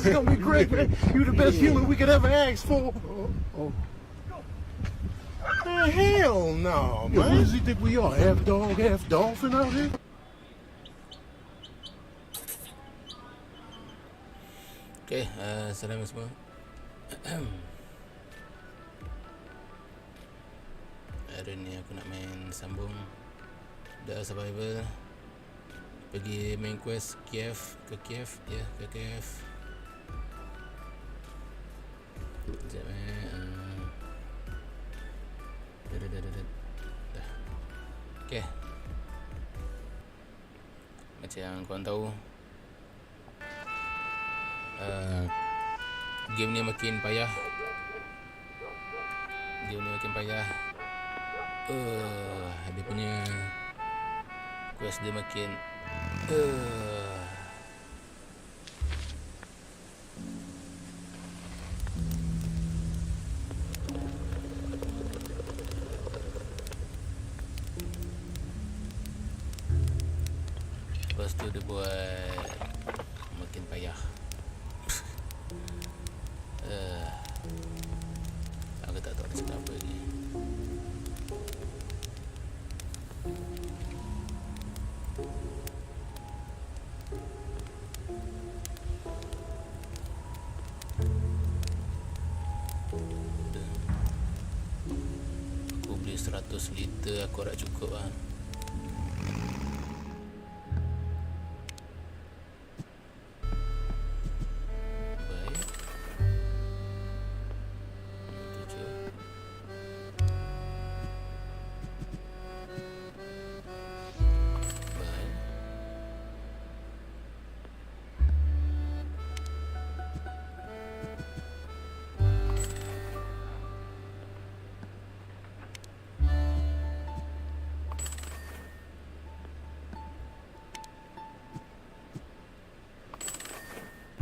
This is gonna be great, man. You're the best human we could ever ask for. Hell no, man. Who does he think we are? Half dog, half dolphin out here? Okay, salam semua. Hari ni aku nak main sambung The Survivor. Pergi main quest Kiev. Ke Kiev. Sekejap dah. Okay. Macam yang korang tahu, game ni makin payah. Dia punya quest dia makin lepas tu dia buat makin payah. Aku tak tahu dia cakap apa lagi. Aku beli 100 liter, aku harap cukup lah.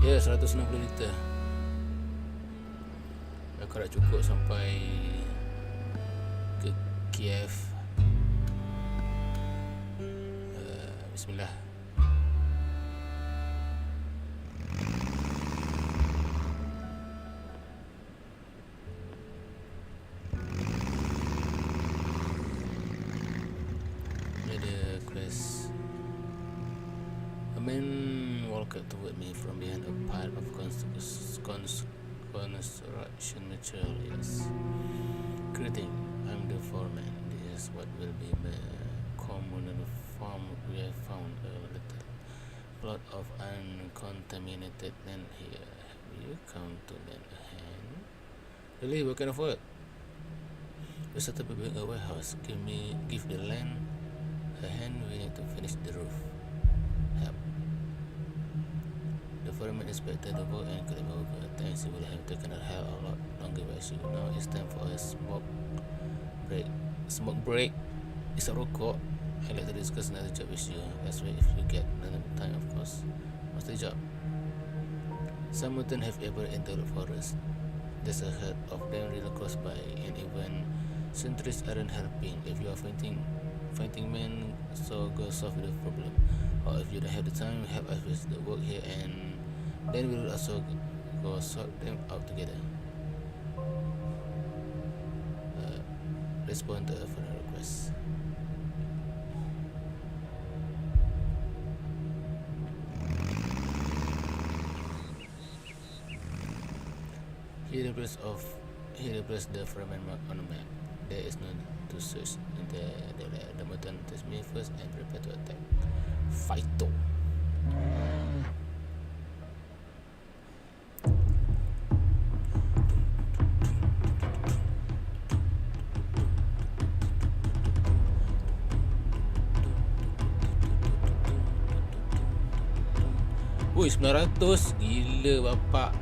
Ya, 160 liter. Aku harap cukup sampai ke Kiev. Bismillah. Ada quest. A man walked toward me from behind a pile of construction materials. Greeting, I'm the foreman. This is what will be my communal farm. We have found a little plot of uncontaminated land here. Have you come to lend a hand? Really, what kind of work? We started building a warehouse. Give the land a hand. We need to finish the roof. Help. The foreman inspected the work and claimed over. Thanks, it would have taken a hell of a lot longer by you. Now it's time for a smoke break. Smoke break? Isap rokok. I'd like to discuss another job with you. Let's wait if you get another time, of course. What's the job? Some mutants have ever entered the forest. There's a herd of them really close by, and even sentries aren't helping. If you are fighting men, so go solve the problem. Or if you don't have the time, help us with the work here, and then we will also go sort them out together. Respond to a friend request. He replaced the foreman mark on the map. There is no need to search the mutant. Test me first and prepare to attack. Fighto. Woi, 900. Gila bapak.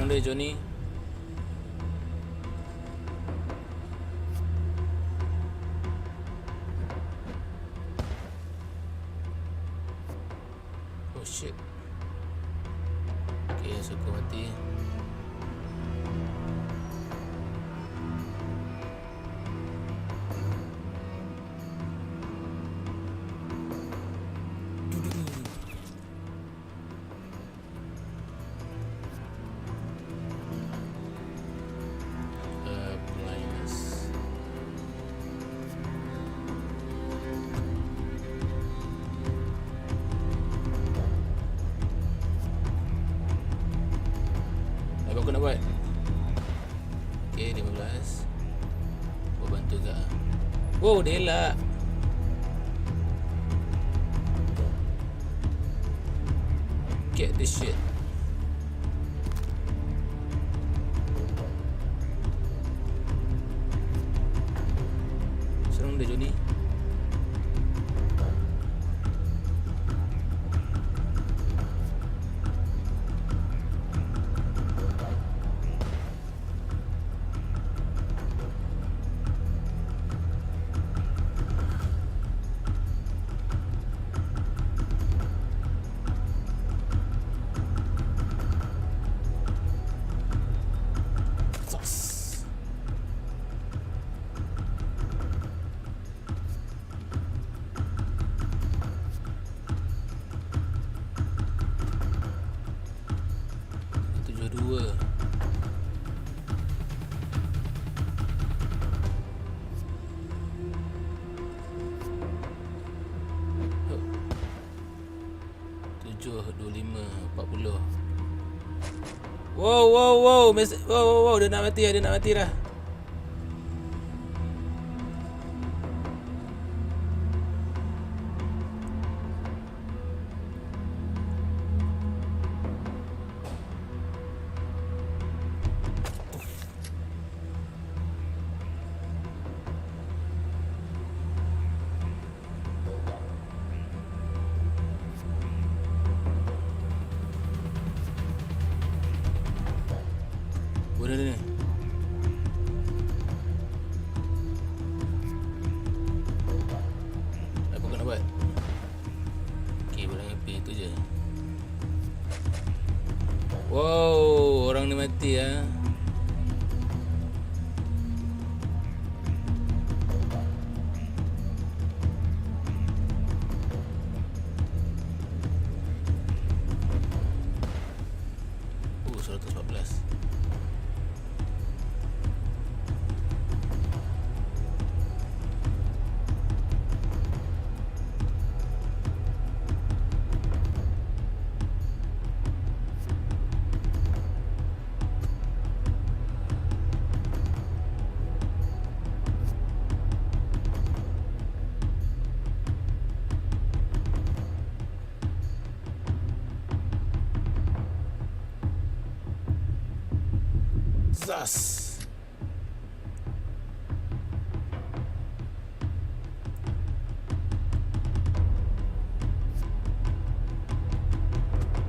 Serang dia Johnny. Oh shit. Okay, suka mati. Aku nak buat. Okay, 15. Buat bantu ke? Wow, dia elak. Get this shit. Serang dia Johnny. Wow, dia nak mati dah. Boleh ni. Apa kau nak buat? Okay, barang api tu je. Wow, orang ni mati ah. Oh, 114. Zas.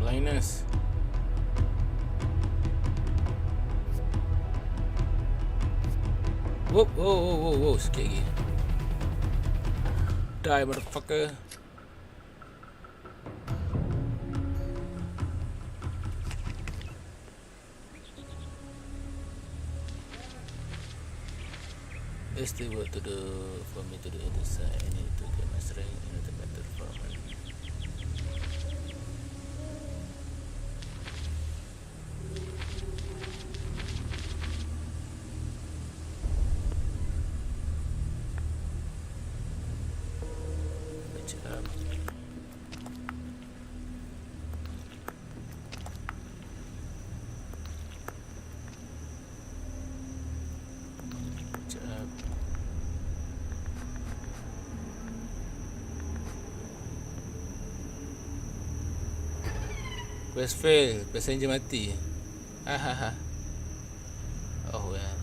Blindness. Whoa, sikit lagi. Die, motherfucker. There's still work to do for me to do it this side. I need to get my strength and the better performance. Baca. Quest fail, passenger mati. Hahaha. Oh well.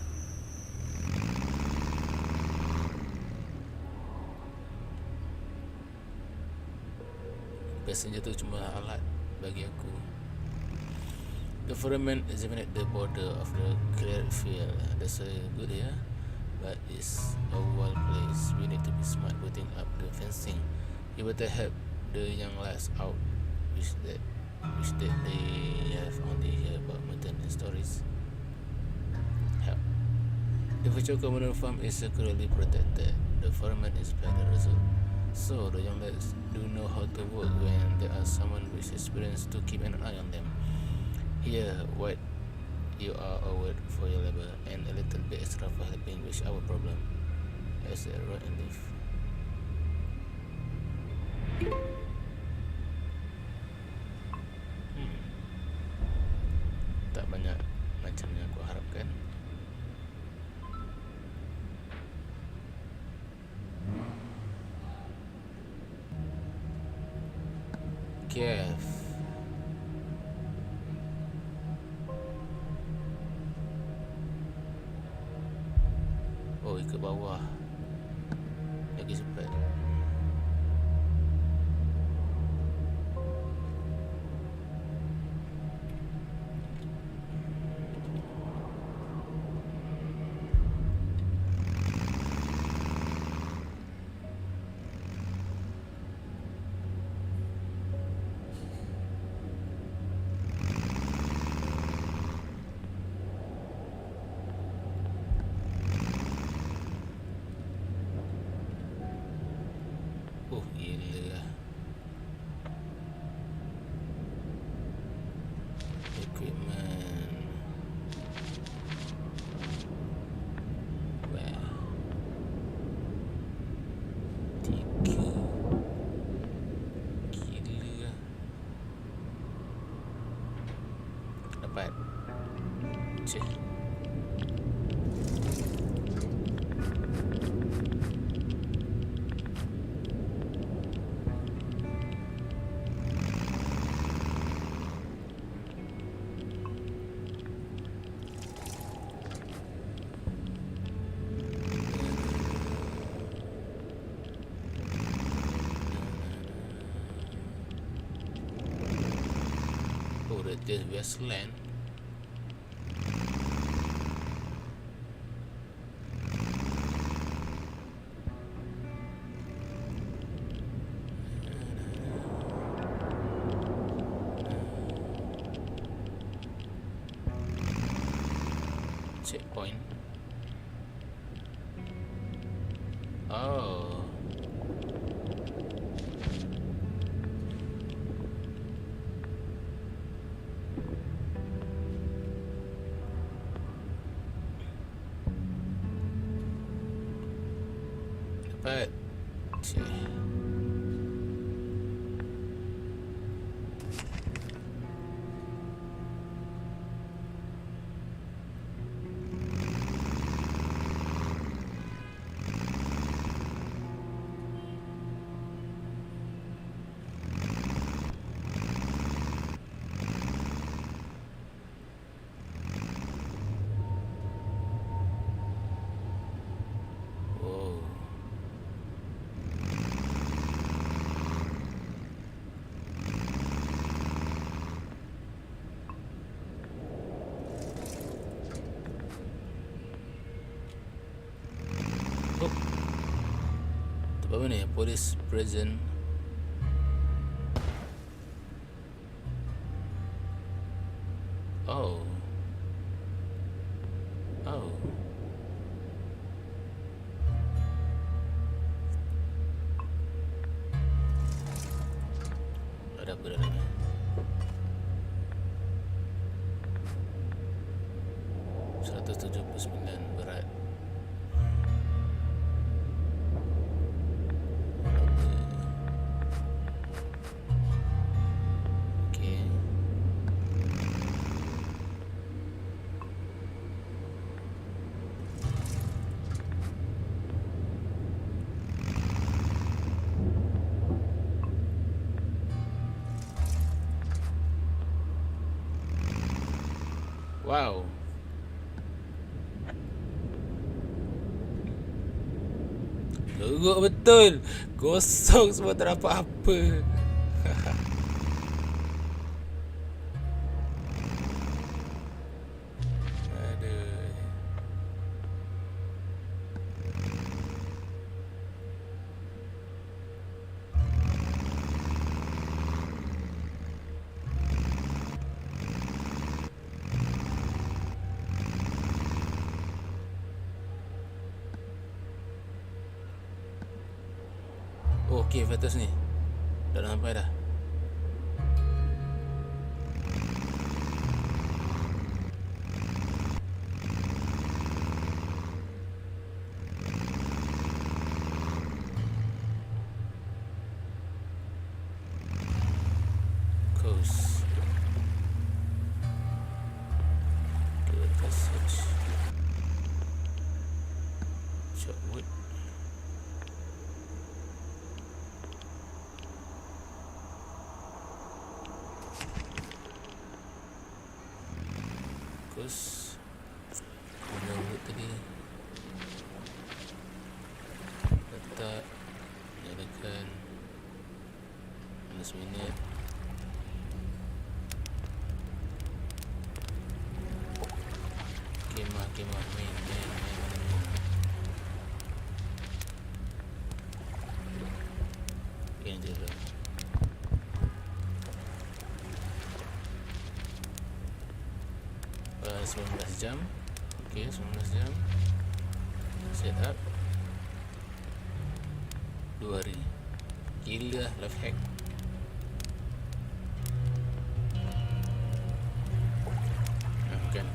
Passenger tu cuma alat bagi aku. The foreman examined the border of the cleared field. That's good here, but it's a wild place. We need to be smart putting up the fencing. You better help the young lads out, which that they have only heard about maintenance stories. Help. The virtual communal farm is securely protected. The foreman inspected the result. So the young lads do know how to work when there are someone with experience to keep an eye on them. Here, what you are award for your labor and a little bit extra for helping with our problem. As a road and leave. Tak banyak macam yang aku harapkan. Kiev. Oh, ikut bawah. Lagi cepat. Oh, gila. Equipment. Wah. 3. Gila. Dapat. Cik. Oh, there's Westland. Checkpoint. Oh. Dapat. Cik. Oh. Oh. Tempat mana ya? Police prison. Oh. Oh. Ada apa dalamnya? $179 berat. Okey. Wow. Teruk betul. Kosong semua, tak dapat apa. Oh, Kiev atas ni. Dah sampai dah. Coast. Good passage. Short wood. Coast. Guna wood tadi. Letak. Nyalakan. 15 minit. Kemah main. Ini dia dah. Uh, 19 jam. Okay, 19 jam. Set up 2 hari. Gila life hack. Kan.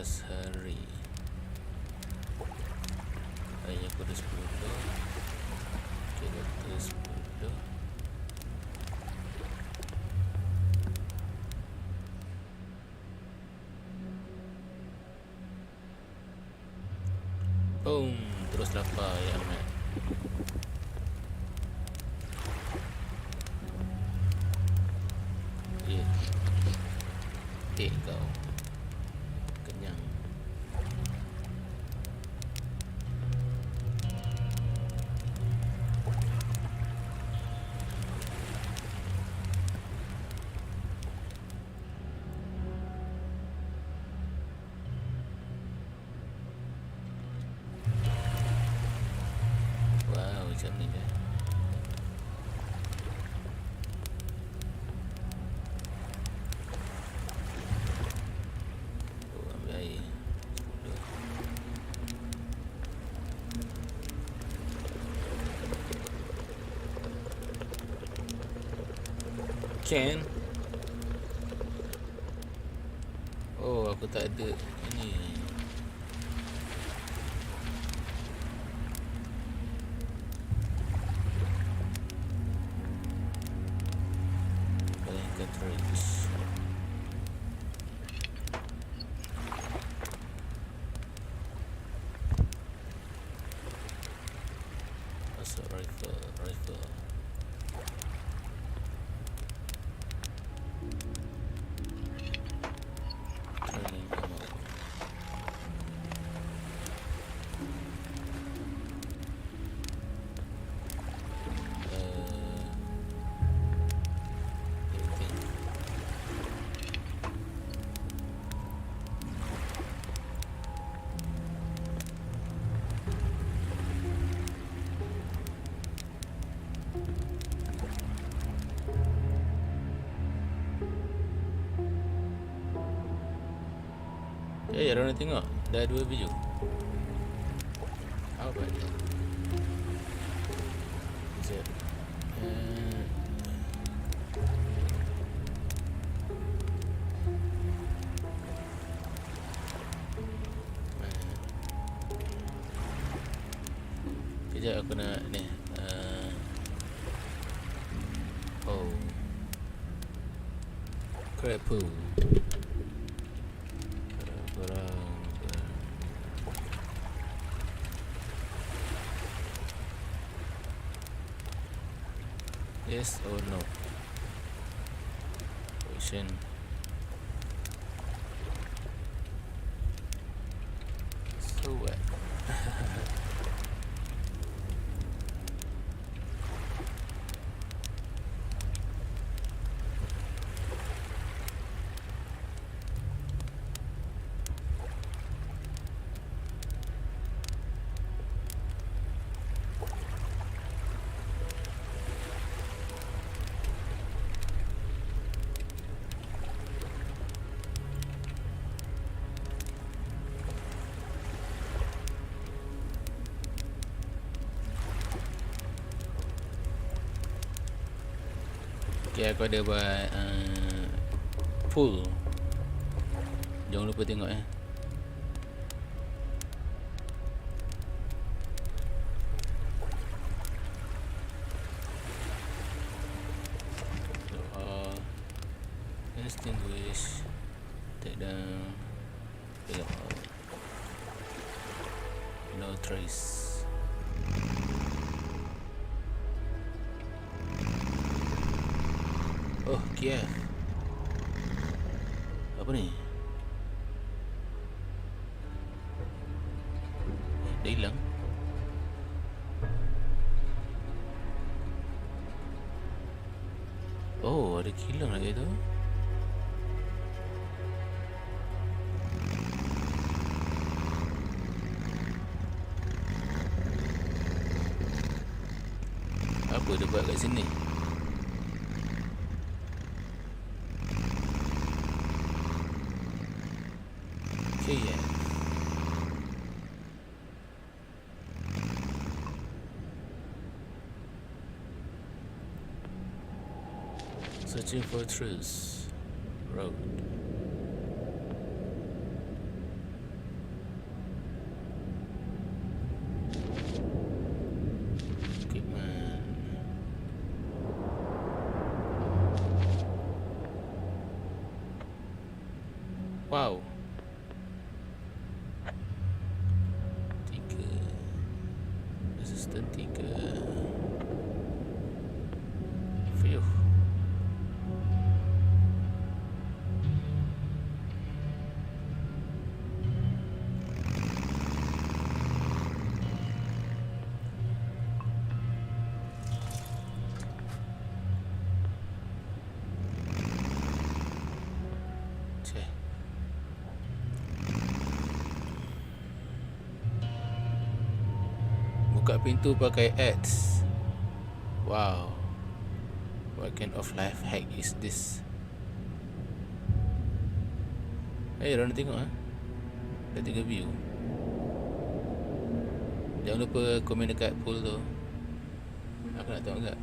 Hari. Hari aku ada 10 dah. Okay, dah 10 dah. Boom, terus lapar ya Aiman. Kau kenyang. Wow, macam ni kan. Can. Oh, aku tak ada ini. Lain cartridge. Assault rifle. Orang nak tengok. Dah 2 video. Apa dia? Sekejap. Kejap aku nak ni. Krepu. Korang. Yes or no? Question. So what? Okay, aku ada buat pool. Jangan lupa tengok Extinguish. Take down. Fill out. No trace. Oh, Kiev. Apa ni? Dah hilang. Oh, ada kilang lagi tu. Apa dia buat kat sini? Kiev. Searching for truth. Road. Equipment. Wow. Resistant 3. Phew. Cek. Buka pintu pakai ads. Wow. What kind of life hack is this? Orang nak tengok Dah 3 view. Jangan lupa komen dekat poll tu. Aku nak tengok tak?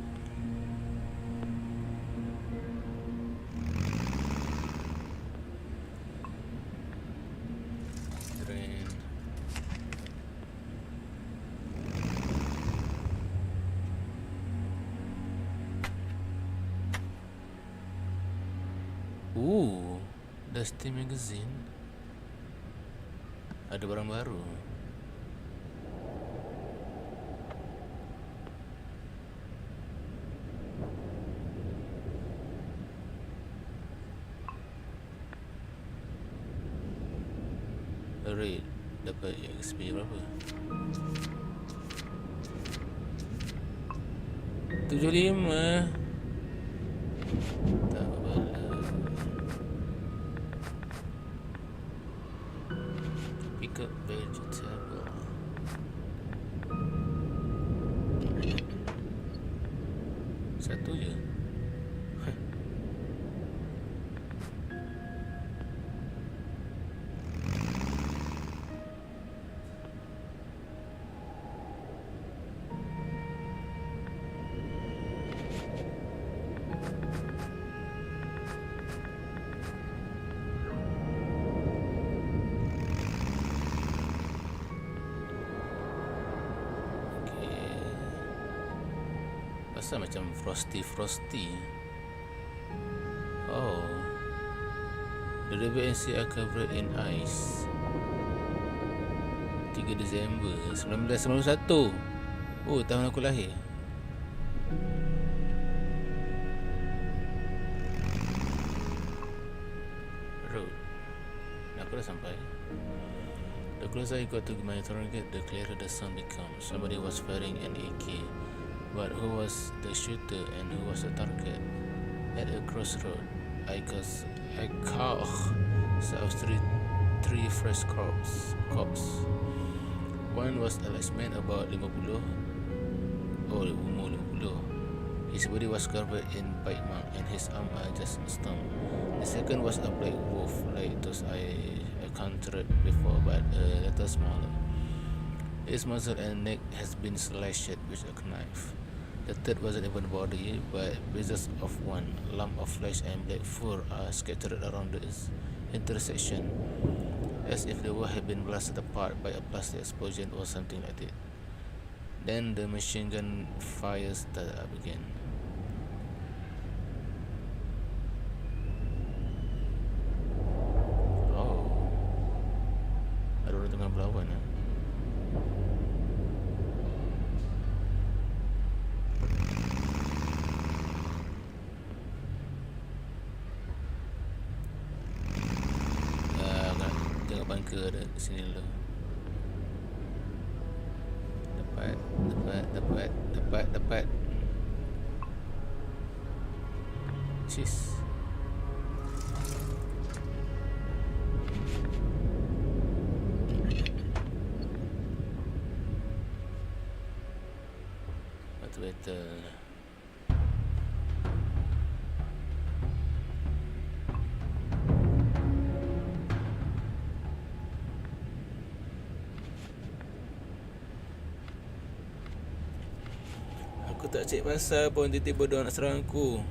Dusty Magazine. Ada barang baru. Raid. Dapat XP berapa? 75. Tak apa. Pick up vegetable. Satu je. Rasa macam frosty. Oh, the WNC are covered in ice. 3 Disember 1991. Oh, tahun aku lahir. Road. Aku dah sampai. The closer I got to my target, the clearer the sound becomes. Somebody was firing an AK, but who was the shooter and who was the target? At a crossroad, I saw three fresh cops. One was a large man about 50, umur 50. His body was covered in bite mark and his arm are just stump. The second was a black wolf like those I encountered before, but a little smaller. His muzzle and neck has been slashed with a knife. The third wasn't even body, but pieces of one lump of flesh and black fur are scattered around the intersection, as if the wall had been blasted apart by a plastic explosion or something like that. Then the machine gun fire started up again. Oh, ada orang tengah berlawan. Bunker ada di sini dulu. Dapat. Cheese. What's better? Aku tak cek pasal pun tiba-tiba dia nak serang aku.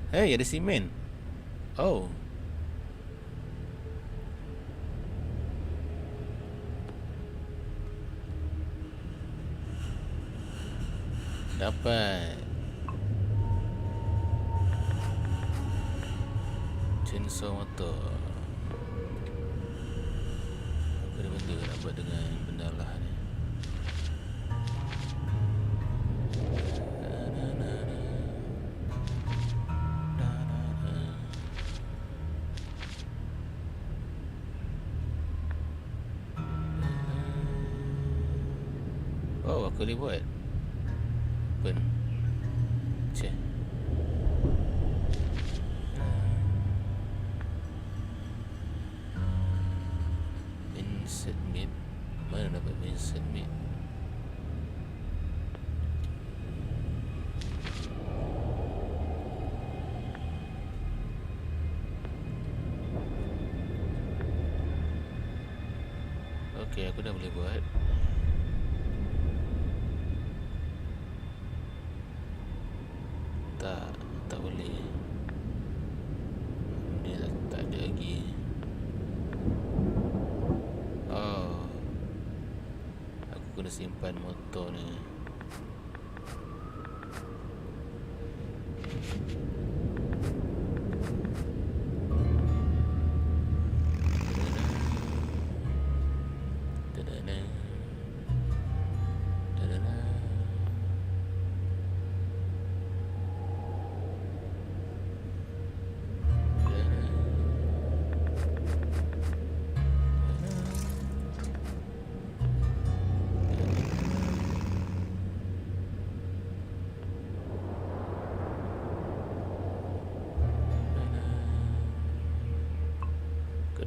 Hey, ada simen. Oh. Dapat. Chainsaw motor. Aku ada benda nak buat dengan benda lah ni. Oh, aku boleh buat. Open. Cik. Insert meat. Mana dapat insert meat? Okay, aku dah boleh buat. Tak boleh. Dia tak ada lagi. Oh, aku kena simpan motor ni.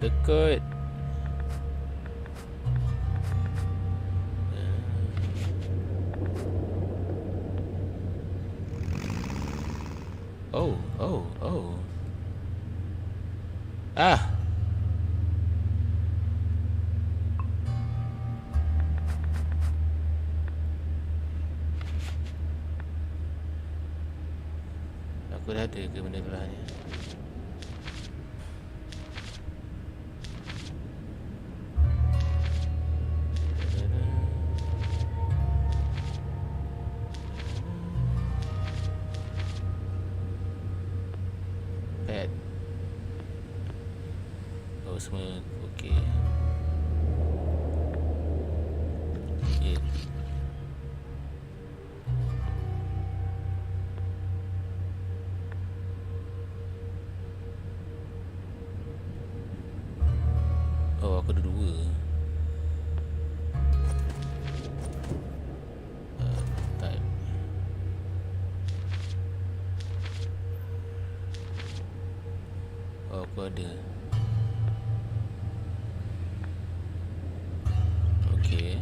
Dekat. Oh. Ah. Aku dah ada ke benda tu lah ni? Pad. Oh, semua okey. Okay. Oh, aku ada dua. Type. Oh, aku ada. Okay.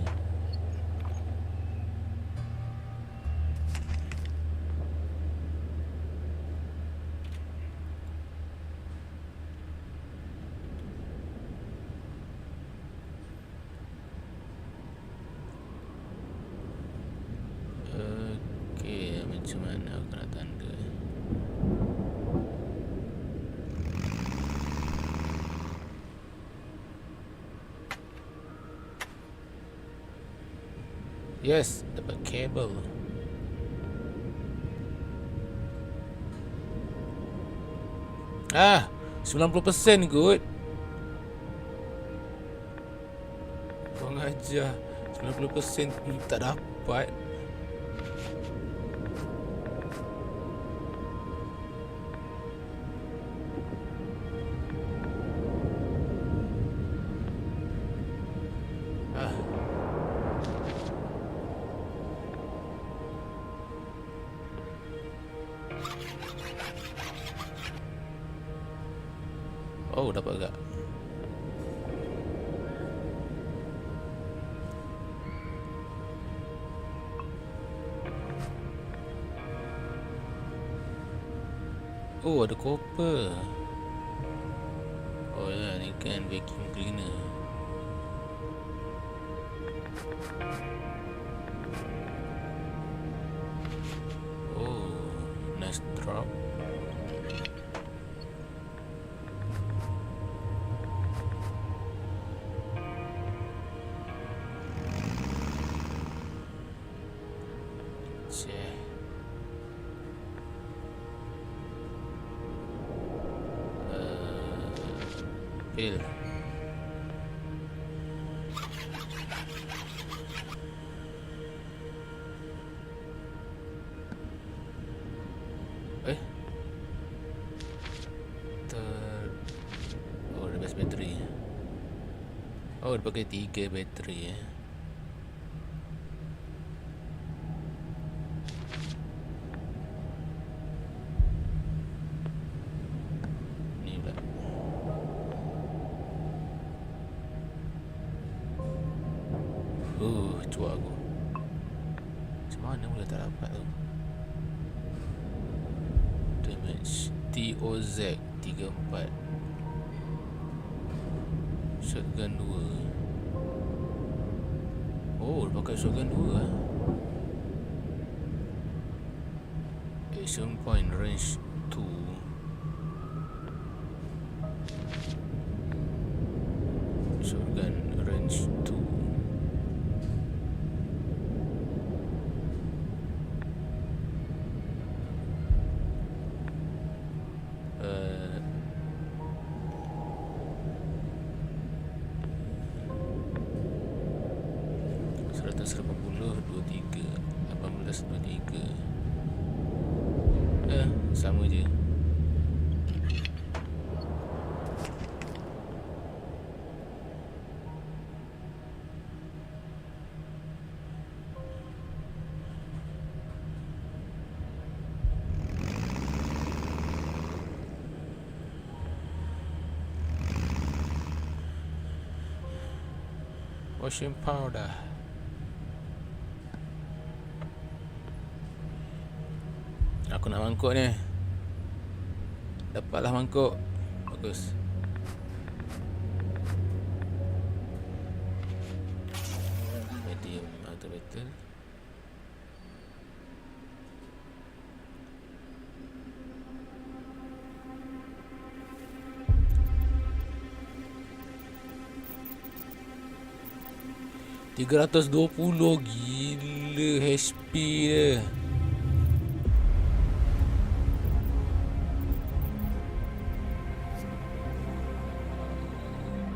Okay, macam mana aku nak tanda? Yes, dapat kabel. Ah, 90% good. Kau ajar 90% tak dapat. Oh, dapat agak. Oh, ada copper. Oh ya, ni kan vacuum cleaner. Oh, nice drop. Pil. Oh, ada best bateri. Oh, dia pakai 3 bateri . Cuak aku. Macam mana boleh tak dapat tu? Damage TOZ 34. Shotgun 2. Oh, dia pakai shotgun 2 lah. Action point range 2. Shotgun range 2. Sama je. Washing powder. Aku nak mangkuk ni. Dapatlah mangkuk. Bagus. Medium atau better. $320 gila HP dia.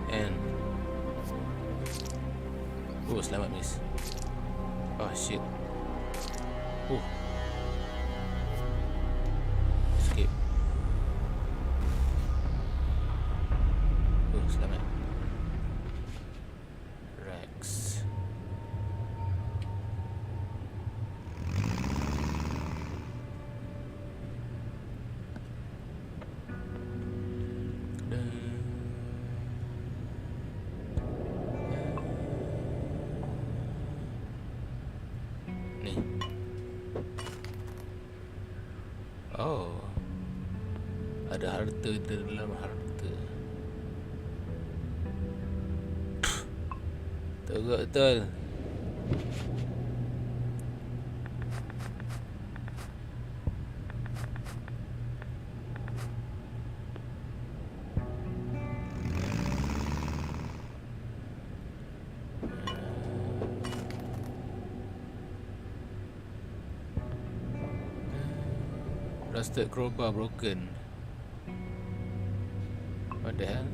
And oh, selamat miss. Oh shit. Skip. Selamat. Rex. Ni. Oh. Ada harta dalam harta. Teruk betul. Rusted crowbar broken. What the hell?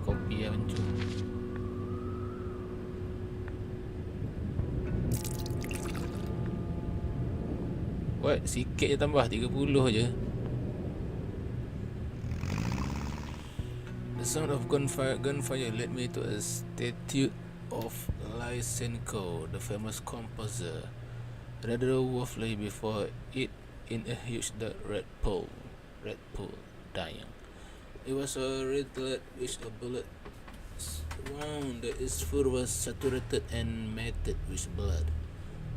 Kopi yang hancur. What? Sikit je tambah 30 je. The sound of gunfire led me to a statue of Lysenko, the famous composer. Rather woefully before it in a huge dark red pool, dying. It was a red which a bullet wound. Its fur was saturated and matted with blood.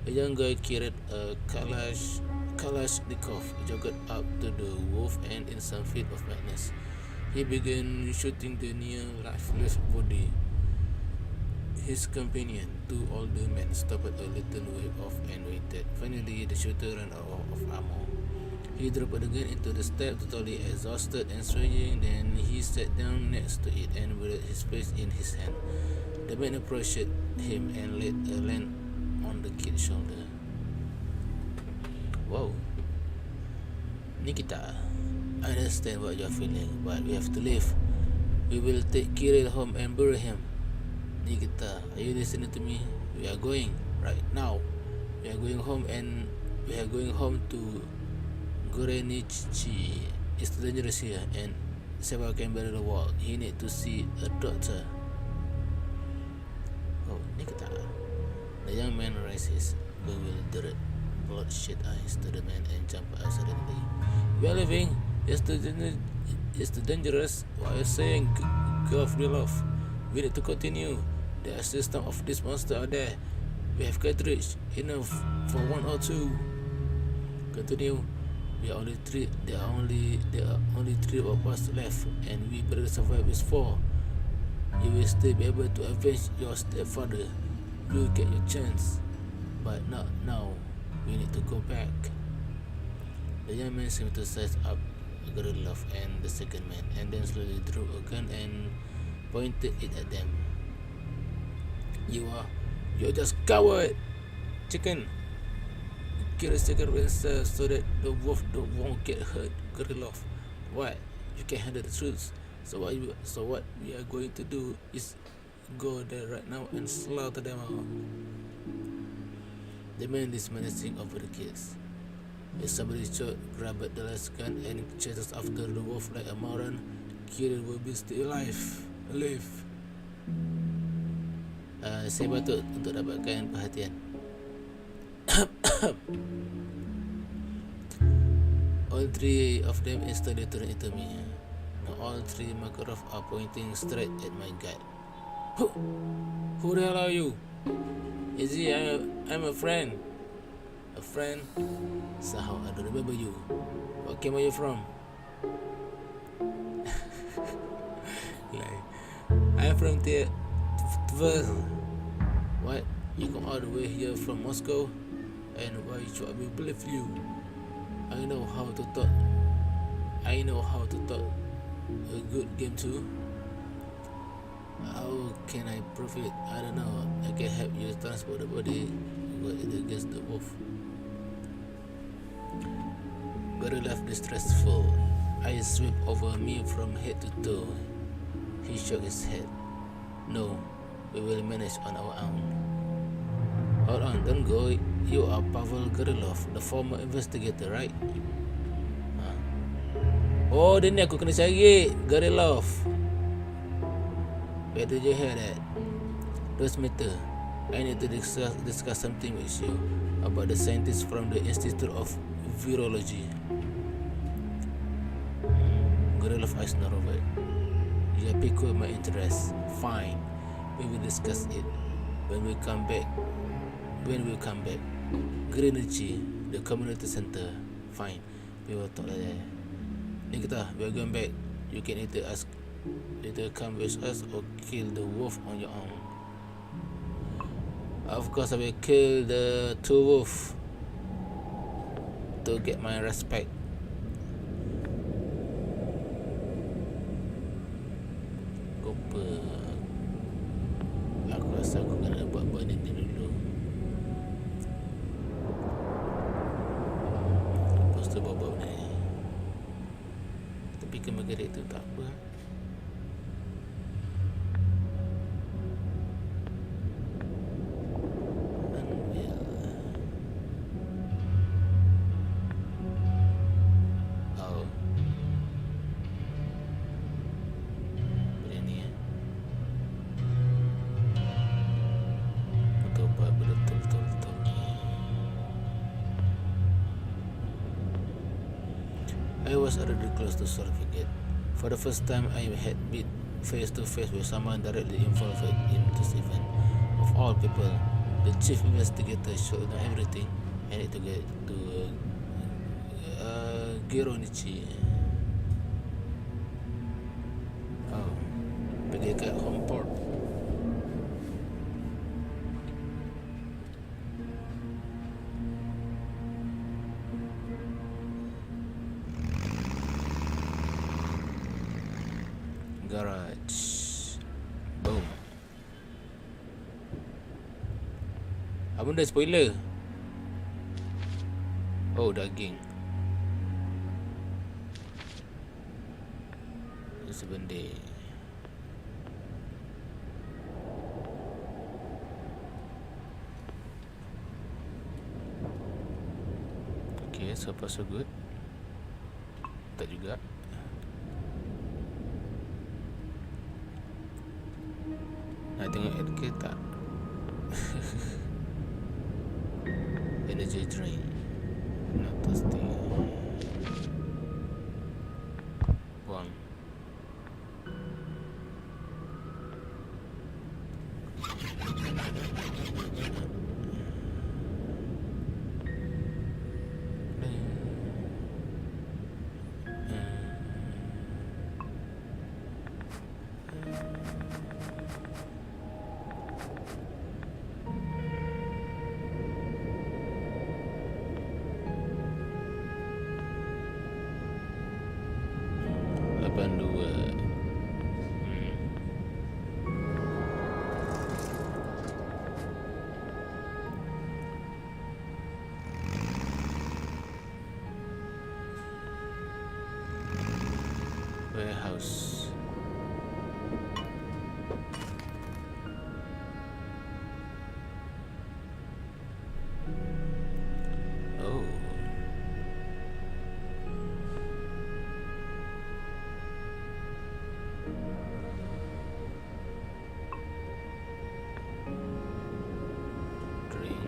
A young guy carried a Kalashnikov, jogged up to the wolf, and in some fit of madness, he began shooting the near lifeless body. His companion, two older men, stopped a little way off and waited. Finally, the shooter ran out of ammo. He dropped the gun into the step, totally exhausted and swaying. Then he sat down next to it and buried his face in his hand. The man approached him and laid a hand on the kid's shoulder. Wow. Nikita, I understand what you're feeling, but we have to leave. We will take Kirill home and bury him. Nikita, are you listening to me? We are going right now. We are going home to Gorenichi. It's dangerous here, and Seba can bury the wall. He need to see a doctor. Oh, Nikita. The young man raised his bewildered, bloodshot eyes to the man and jumped out suddenly. We are leaving. It's too dangerous. What are you saying, Gavrilov? We need to continue. The system of this monster are there. We have cartridge enough for 1 or 2. Continue. There are only three of us left, and we better survive with 4. You will still be able to avenge your stepfather. You'll get your chance, but not now. We need to go back. The young man seemed to size up Gavrilov and the second man, and then slowly drew a gun and pointed it at them. You're just coward, chicken. Kill the second ransom so that the wolf won't get hurt. Gavrilov, what? You can handle the truth. So what we are going to do is go there right now and slaughter them all. The man is menacing over the kids. If somebody shot, grabbed the last gun and chases after the wolf like a moron, Kirill will be still alive. Saya patut untuk dapatkan perhatian. All three of them instantly turned into me. Now all three microphones are pointing straight at my guy. Who the hell are you? Is he? I'm a friend. A friend? Somehow I don't remember you. What camp are you from? Like, I'm from Tver. What? You come all the way here from Moscow? And why should I believe you? I know how to talk. I know how to talk a good game too. How can I prove it? I don't know. I can help you transport the body, but it against the wolf. Gavrilov distressful. Eyes sweep over me from head to toe. He shook his head. No, we will manage on our own. Hold on, don't go. You are Pavel Gavrilov, the former investigator, right? Oh, dia ni aku kena cari. Gavrilov. Where did you hear that? Those matter. I need to discuss something with you about the scientist from the Institute of Virology. Gavrilov eyes narrowed. You have piqued my interest. Fine. We will discuss it when we come back. Greenwich, the community center. Fine. We will talk there. Nikita, we are going back. You can either come with us or kill the wolf on your own. Of course, I will kill the two wolves to get my respect. Lupa. Aku rasa aku kena buat benda ni dulu. Lepas tu bawa benda ni. Tapi kemegerik tu tak apa. I was already close to solving it. For the first time, I had been face to face with someone directly involved in this event. Of all people, the chief investigator should know everything. I need to get to Gironichi. Oh, pergi kat Homeport. Garage. Boom. Apa dah spoiler? Oh, daging. Ini sebentar. Okay, so far so good. Tak juga. Nak tengok ad ke tak? Energy drink. Not thirsty. Buang. Warehouse. Oh. Drink.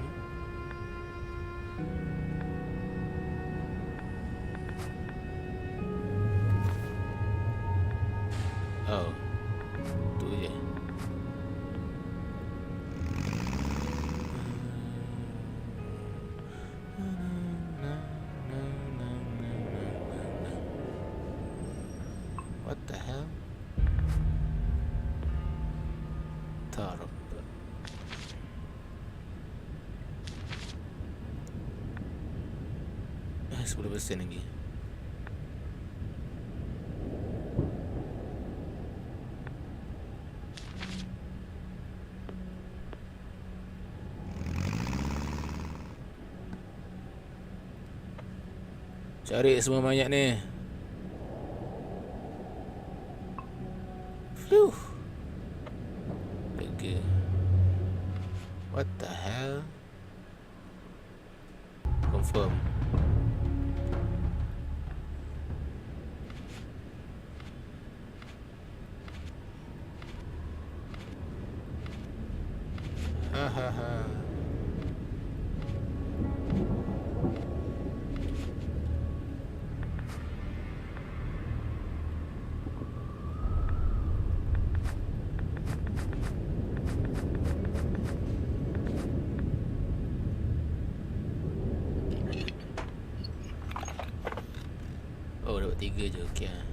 10% lagi. Cari semua mayat ni. Phew. Lega. What the hell? Confirm. Hahaha. Oh, dapat 3 je. Okey lah.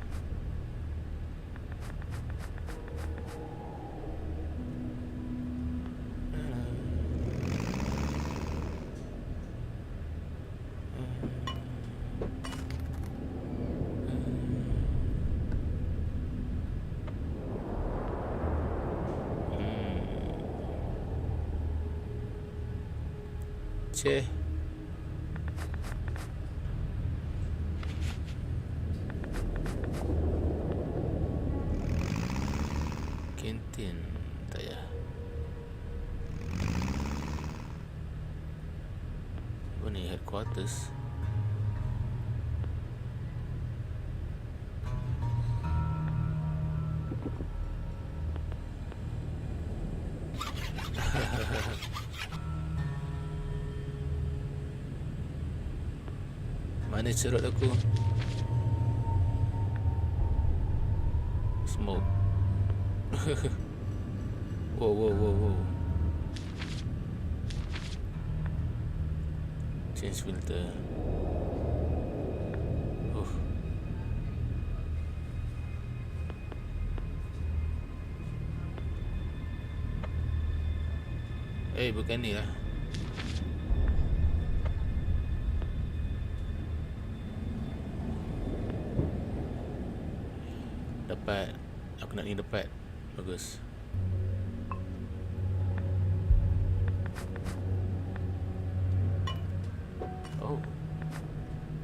Ceh. Kantin. Tak payah. Apa ni? Headquarters. Mana cerut aku? Smoke. Wow. Change filter. Bukan ni lah. Dapat. Aku nak ni dapat. Bagus. Oh,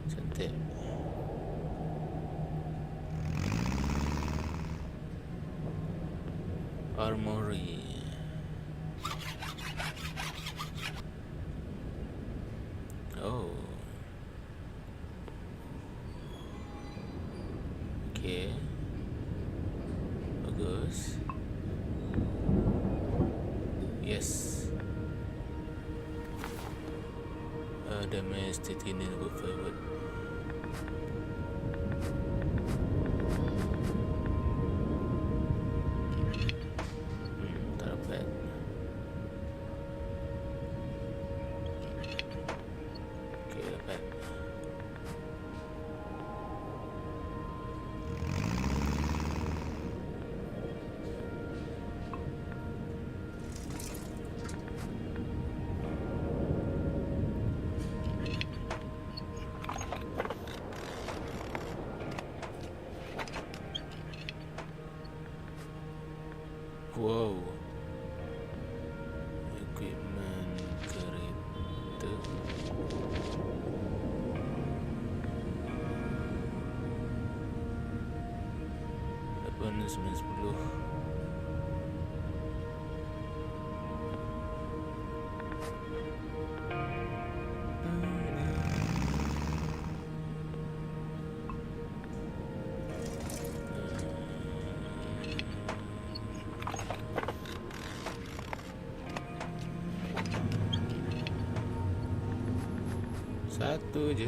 cantik. Armory. Oh. Okay. Bagus. Yes. Damage titanium good forward. Tak dapat. Okay, dapat. Wow. Equipment kereta. Lapan 910. Satu je.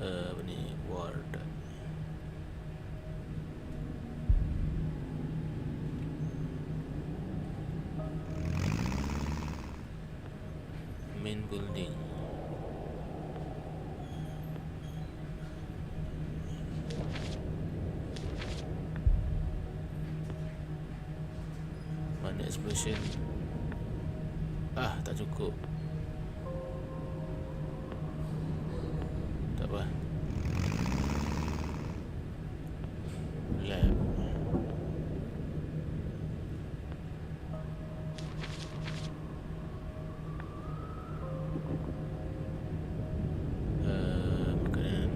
Apa ni? Ward. building. Mana explosion? Tak cukup. Tak apa. Lab. Makanan.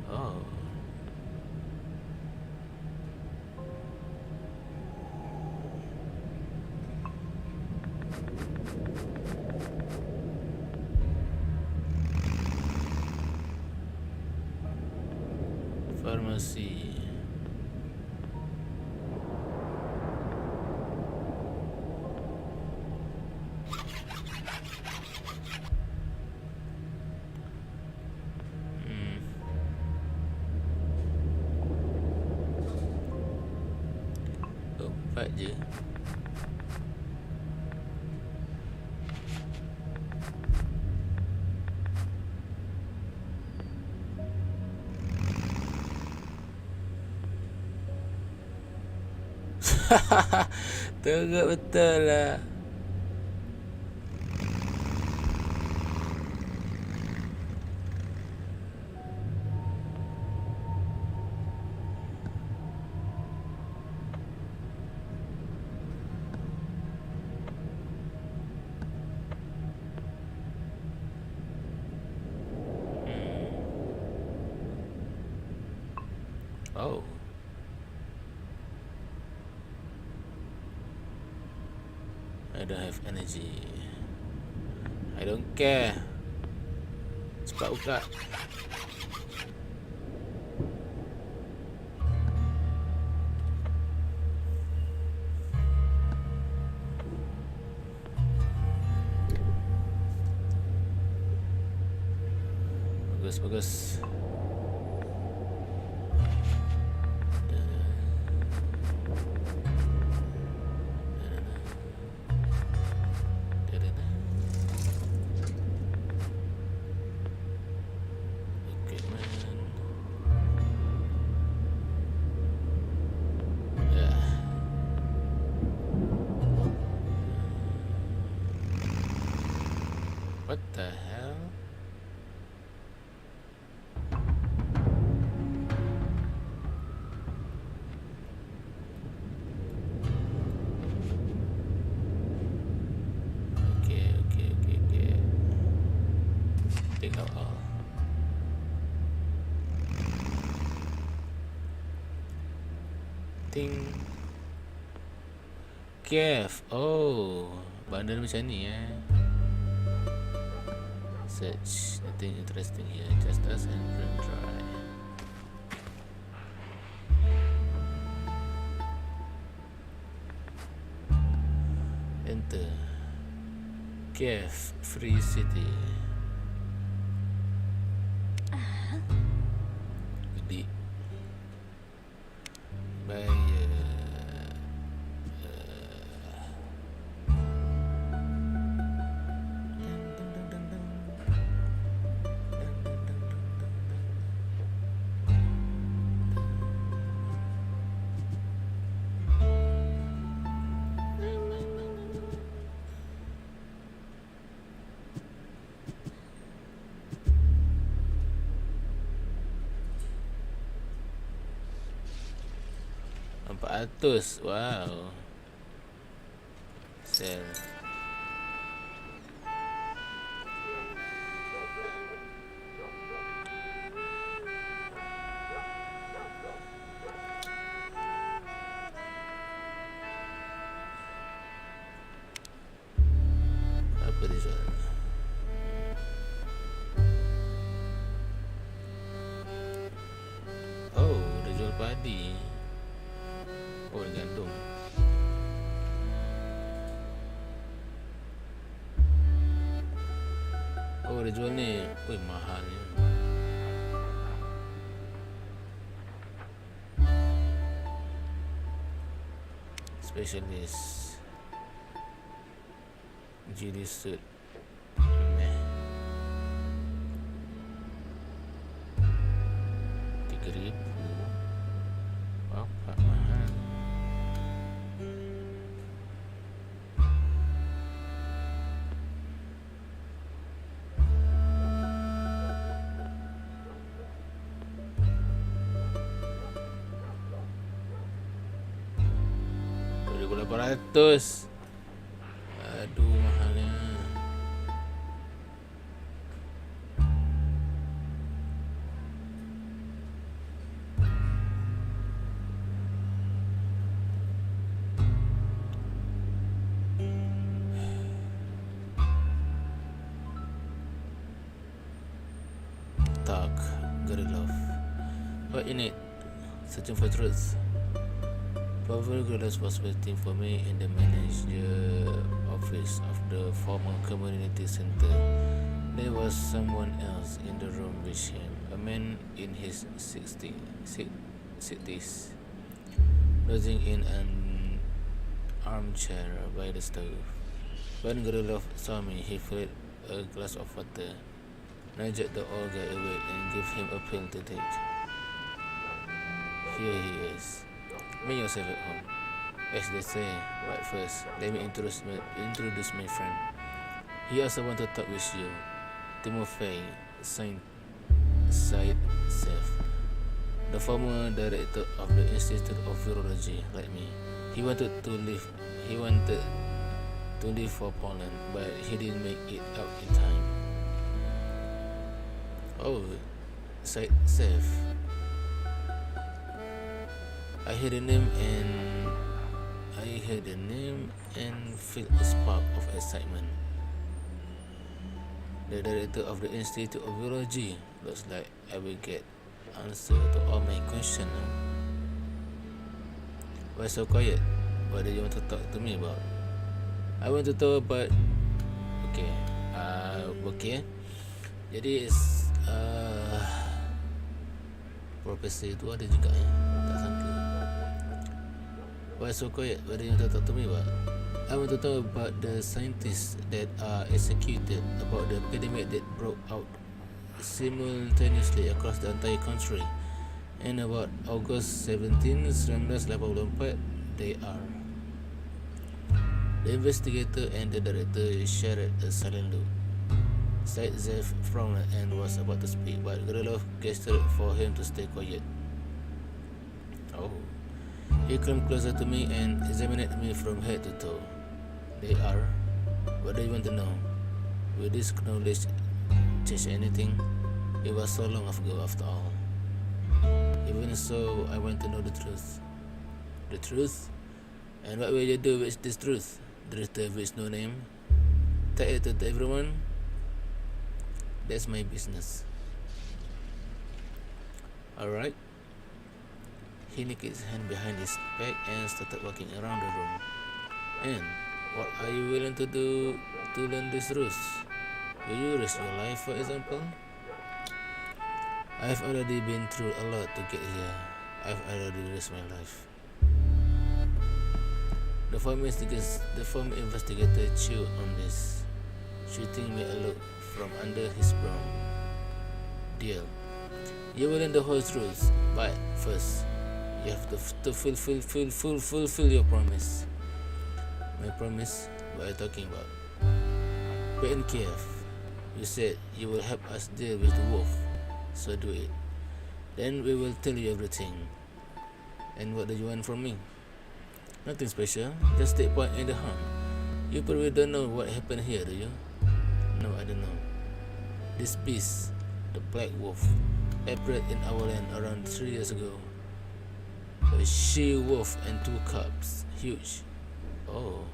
Oh. Farmasi. Obat je. Teruk betul lah. Oh. I don't have energy. I don't care. Cepat buka. Bagus. What the hell? Okay. Take out all. Ting. Kiev. Oh, bandar macam ni Search. Nothing interesting here. Just us and try. Enter. Kiev, free city. Gede. $400. Wow. Sell. Apa dia jual? Oh, dia jual padi. Oh, gandum. Oh, dia jual ni. Ui, mahalnya. Specialist Jili suit. Meh. 3,000. Bapak mahal. $2,800. Aduh mahalnya. Tak, Gavrilov. What you need? Searching for truth. Probably Gavrilov was waiting for me in the manager office of the former community center. There was someone else in the room with him, a man in his 60s, dozing in an armchair by the stove. When Gavrilov saw me, he filled a glass of water, nudged the old guy away, and gave him a pill to take. Here he is. Make yourself at home, as they say. But first, let me introduce my friend. He also want to talk with you. Timofey Said Sef, the former director of the Institute of Virology, like me. He wanted to leave for Poland, but he didn't make it out in time. Oh, Said Sef. I heard the name and felt a spark of excitement. The director of the Institute of Virology. Looks like I will get answer to all my questions now. Why so quiet? What do you want to talk to me about? I want to talk about. Okay. Jadi profesor itu ada juga ya. Tak sangka. Why so quiet? What do you want to talk to me about? I want to talk about the scientists that are executed, about the epidemic that broke out simultaneously across the entire country, and about August 17, 1984. They are. The investigator and the director shared a silent look. Said Zef frowned and was about to speak, but Gavrilov gestured for him to stay quiet. Oh. He came closer to me and examined me from head to toe. They are. What do you want to know? Will this knowledge change anything? It was so long ago after all. Even so, I want to know the truth. The truth? And what will you do with this truth? The truth with no name? Tell it to everyone? That's my business. Alright. He nicked his hand behind his back and started walking around the room. And what are you willing to do to learn this truth? Will you risk your life, for example? I've already been through a lot to get here. I've already risked my life. The former investigator chewed on this, shooting me a look from under his brow. Deal. You will learn the whole truth, but first, you have to fulfill your promise. My promise? What are you talking about? We're in Kiev. You said you will help us deal with the wolf, so do it. Then we will tell you everything. And what do you want from me? Nothing special, just take part in the hunt. You probably don't know what happened here, do you? No, I don't know. This beast, the black wolf, appeared in our land around 3 years ago. A she wolf and 2 cubs, huge. Oh,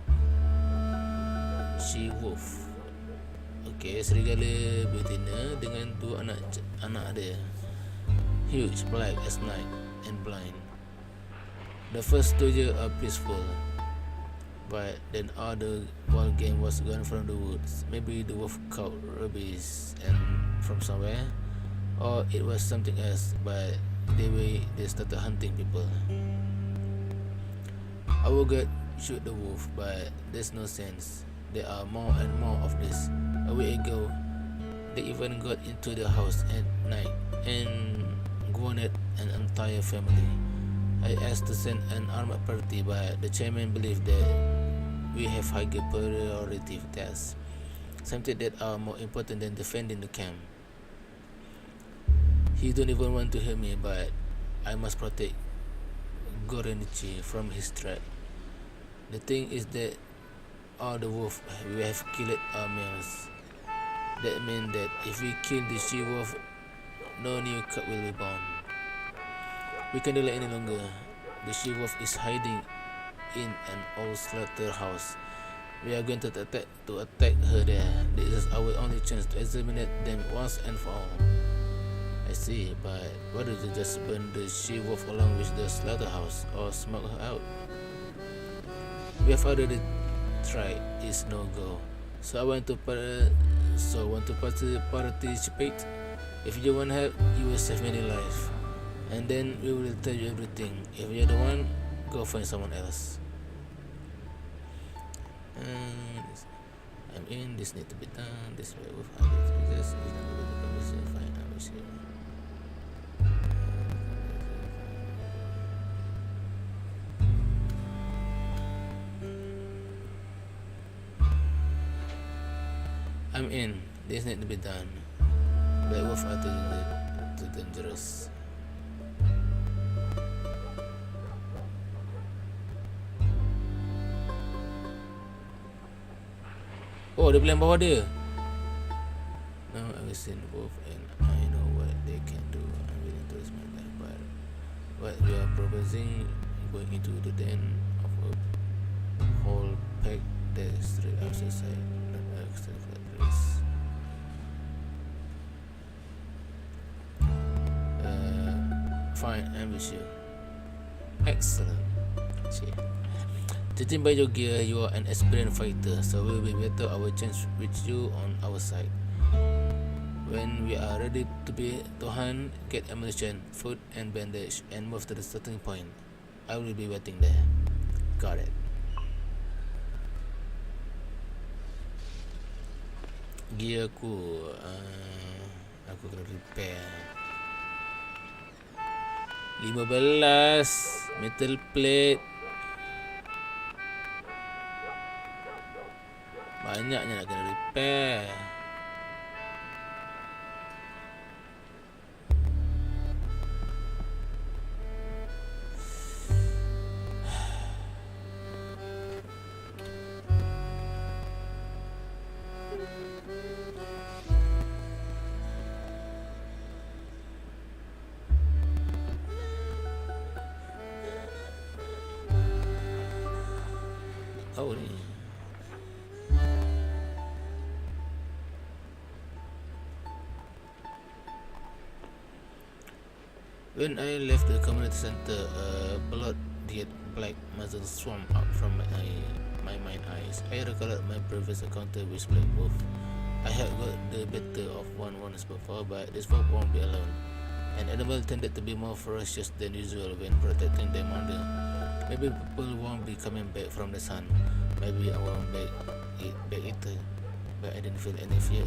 she wolf. Okay, serigala betina dengan 2 anak dia. Huge, black as night, and blind. The first 2 years are peaceful, but then all the wild game was gone from the woods. Maybe the wolf caught rabies and from somewhere, or it was something else. But the way they started hunting people. shoot the wolf, but there's no sense. There are more and more of this. A week ago, they even got into the house at night and wounded an entire family. I asked to send an armed party, but the chairman believed that we have higher priority tasks, something that are more important than defending the camp. He don't even want to hear me, but I must protect Gorenichi from his threat. The thing is that all the wolves we have killed are males. That means that if we kill the she-wolf, no new cub will be born. We can't delay any longer. The she-wolf is hiding in an old slaughterhouse. We are going to attack her there. This is our only chance to exterminate them once and for all. I see, but why don't you just burn the she-wolf along with the slaughterhouse or smoke her out? We have already tried. It's no go. So I want to participate. If you want help, you will save many lives, and then we will tell you everything. If you're the one, go find someone else. I'm in. This need to be done. This way with this. Fine. I will see. I'm in. This need to be done. But wolf are too dangerous. Oh, dia bilang bawah dia. Now I've seen wolf and I know what they can do. I'm willing to risk my life, but what we are proposing, going into the den of a whole pack that's straight outside, not extra race. Fine, I'm with you. Excellent. See. Judging by your gear, you are an experienced fighter, so we'll be better our chance with you on our side. When we are ready to hunt, get ammunition, food and bandage, and move to the starting point. I will be waiting there. Got it. Gear aku, aku kena repair. 15 metal plate. Banyaknya nak kena repair. Oh ni. When I left the community center, a blood-red black muzzle swarmed out from my mind eyes. I recalled my previous encounter with Black Wolf. I had got the better of one once before, but this wolf won't be alone. An animal tended to be more ferocious than usual when protecting their mother. Maybe people won't be coming back from the sun. Maybe I won't back eater. But I didn't feel any fear.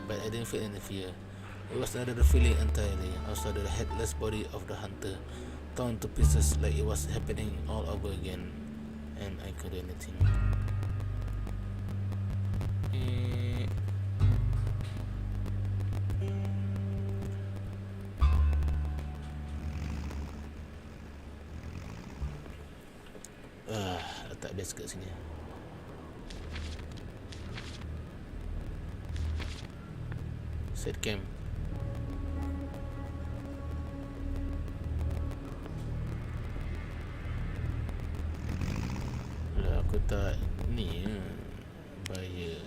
But I didn't feel any fear. It was another feeling entirely. I saw the headless body of the hunter, torn to pieces like it was happening all over again, and I couldn't do anything. Letak base kat sini. Set camp. Lah aku tak ni bayar.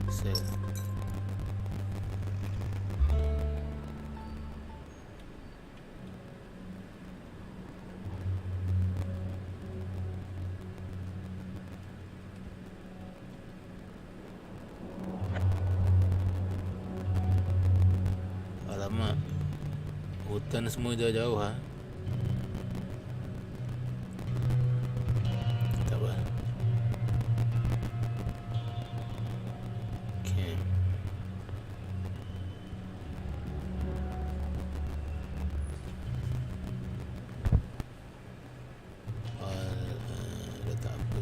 Set. Alamak, hutan semua jauh-jauh ha. Tak apa. Camp. Letak apa?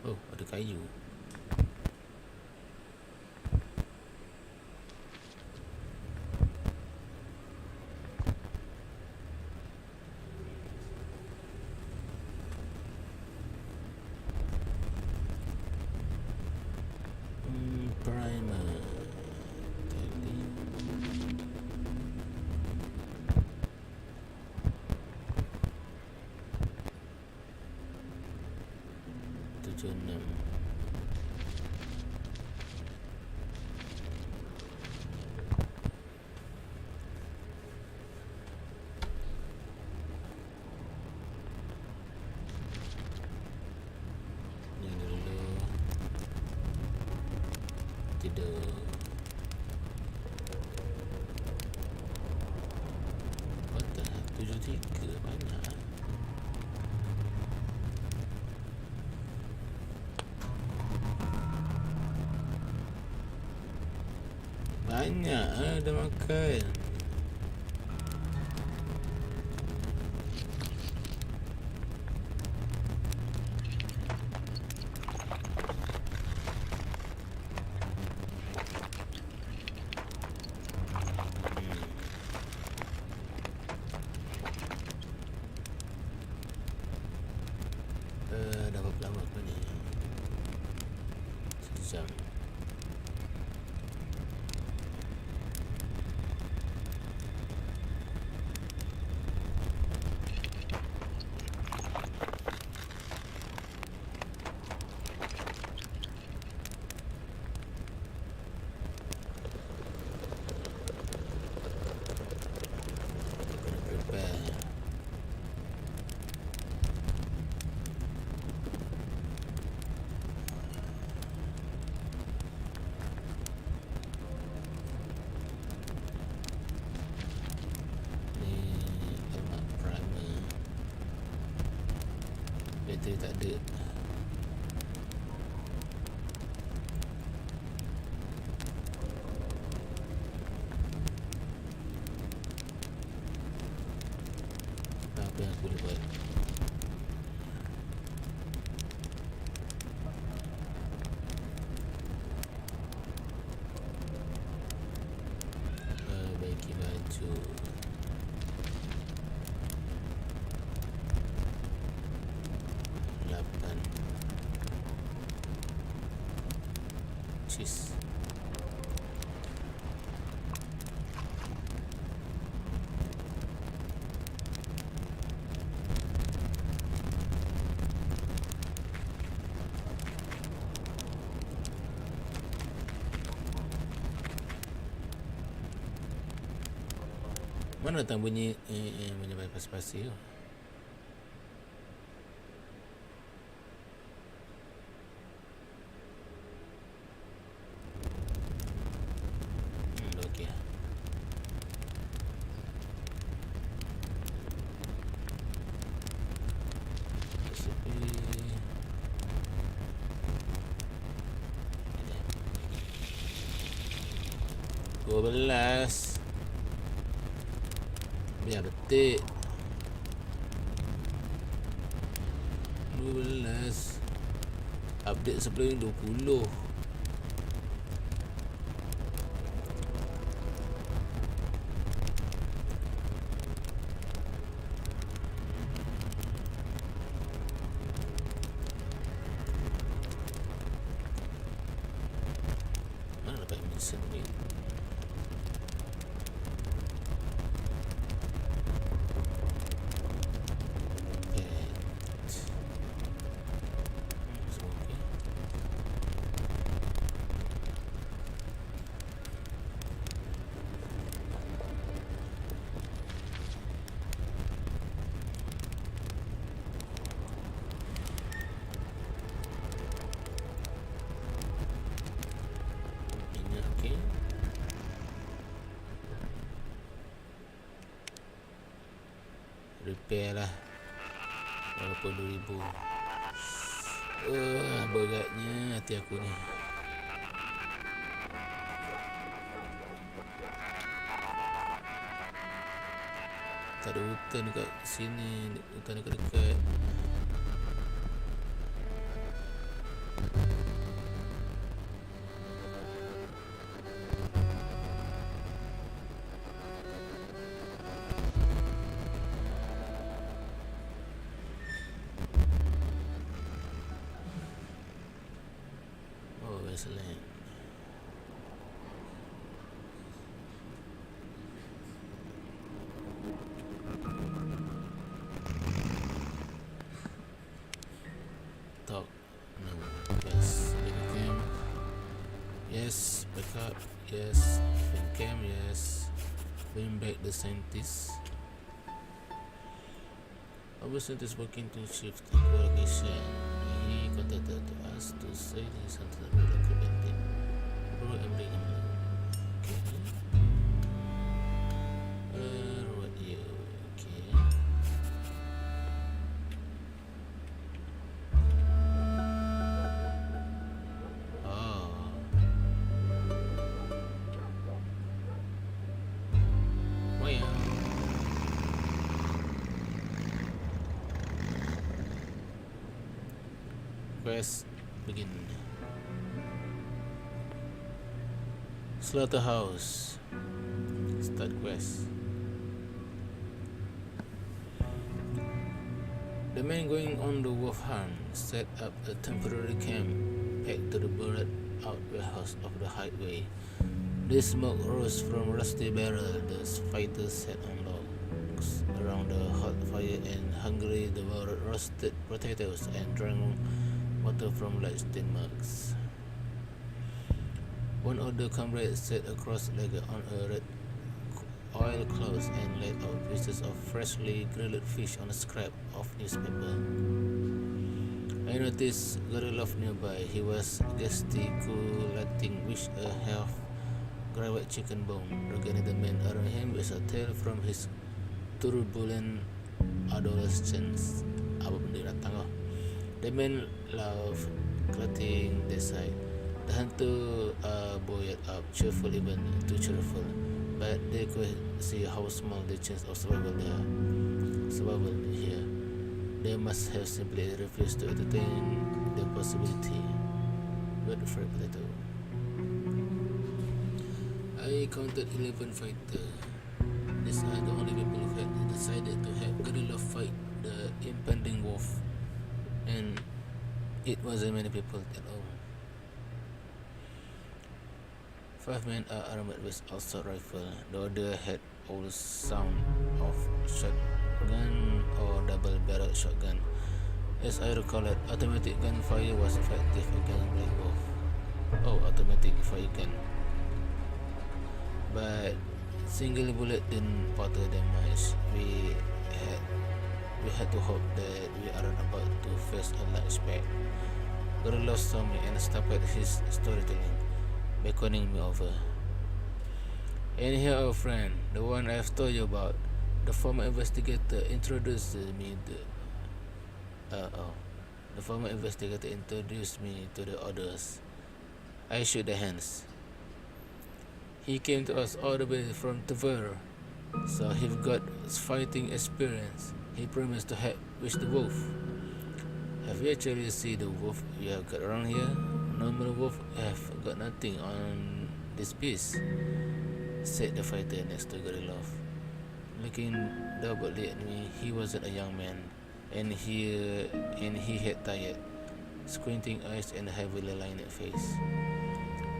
Oh, ada kayu. Primer. Tadi. Tujuh enam. Ini dulu. Tidur. Patah 73 banyak. Banyak dah makan. Dah berapa lama apa ni? Sejam. Bateri tak ada. Apa yang aku boleh buat? Perbaiki baju. Cheese. Mana datang bunyi bunyi pasir-pasir tu? Belas. Biar detik 12. Update sebelum 20. listen to me. Repair lah walaupun 2000. Beratnya hati aku ni. Tak ada hutan dekat sini, hutan dekat-dekat. Lain. Talk. No. Yes. Cam. Yes. Backup. Yes. Cam. Yes. Bring back the scientist. Our scientist working to shift the location. He contacted us to say this something about the preventing. Bro, I'm bringing him. Okay. What you? Okay. Oh. Well. Quest begin. Slaughterhouse. Start quest. The men going on the wolf hunt set up a temporary camp pegged to the buried out warehouse of the highway. The smoke rose from rusty barrel. The fighters sat on logs around the hot fire and hungrily devoured roasted potatoes and drank water from large tin mugs. One of the comrades sat cross-legged on a red oilcloth and laid out pieces of freshly grilled fish on a scrap of newspaper. I noticed Gavrilov nearby. He was gesticulating with a half-grated chicken bone, regarding the man around him with a tale from his turbulent adolescence. Apa benda datang lah. The men laughed, clutching their side. The hunter buoyed up, cheerful, even too cheerful, but they could see how small the chance of survival here. They must have simply refused to entertain the possibility. But for potato, I counted 11 fighters. These are the only people who had decided to have Gavrilov fight the impending wolf. And it wasn't many people at all. 5 men are armed with assault rifle. The other had all sound of shotgun or double-barreled shotgun. As I recall it, automatic gunfire was effective against Black Wolf. Oh, automatic fire gun. But single bullet didn't bother them much. We had to hope that we aren't about to face a large pack. Gavrilov saw me and stopped his storytelling, beckoning me over. And here our friend, the one I've told you about, the former investigator introduced me to the others. I shook their hands. He came to us all the way from Vtuber, so he's got fighting experience. He promised to help with the wolf. Have you actually seen the wolf we have got around here? Normal wolf have got nothing on this piece, said the fighter next to Gavrilov. Looking doubtfully at me, he wasn't a young man, and he had tired, squinting eyes and a heavily lined face.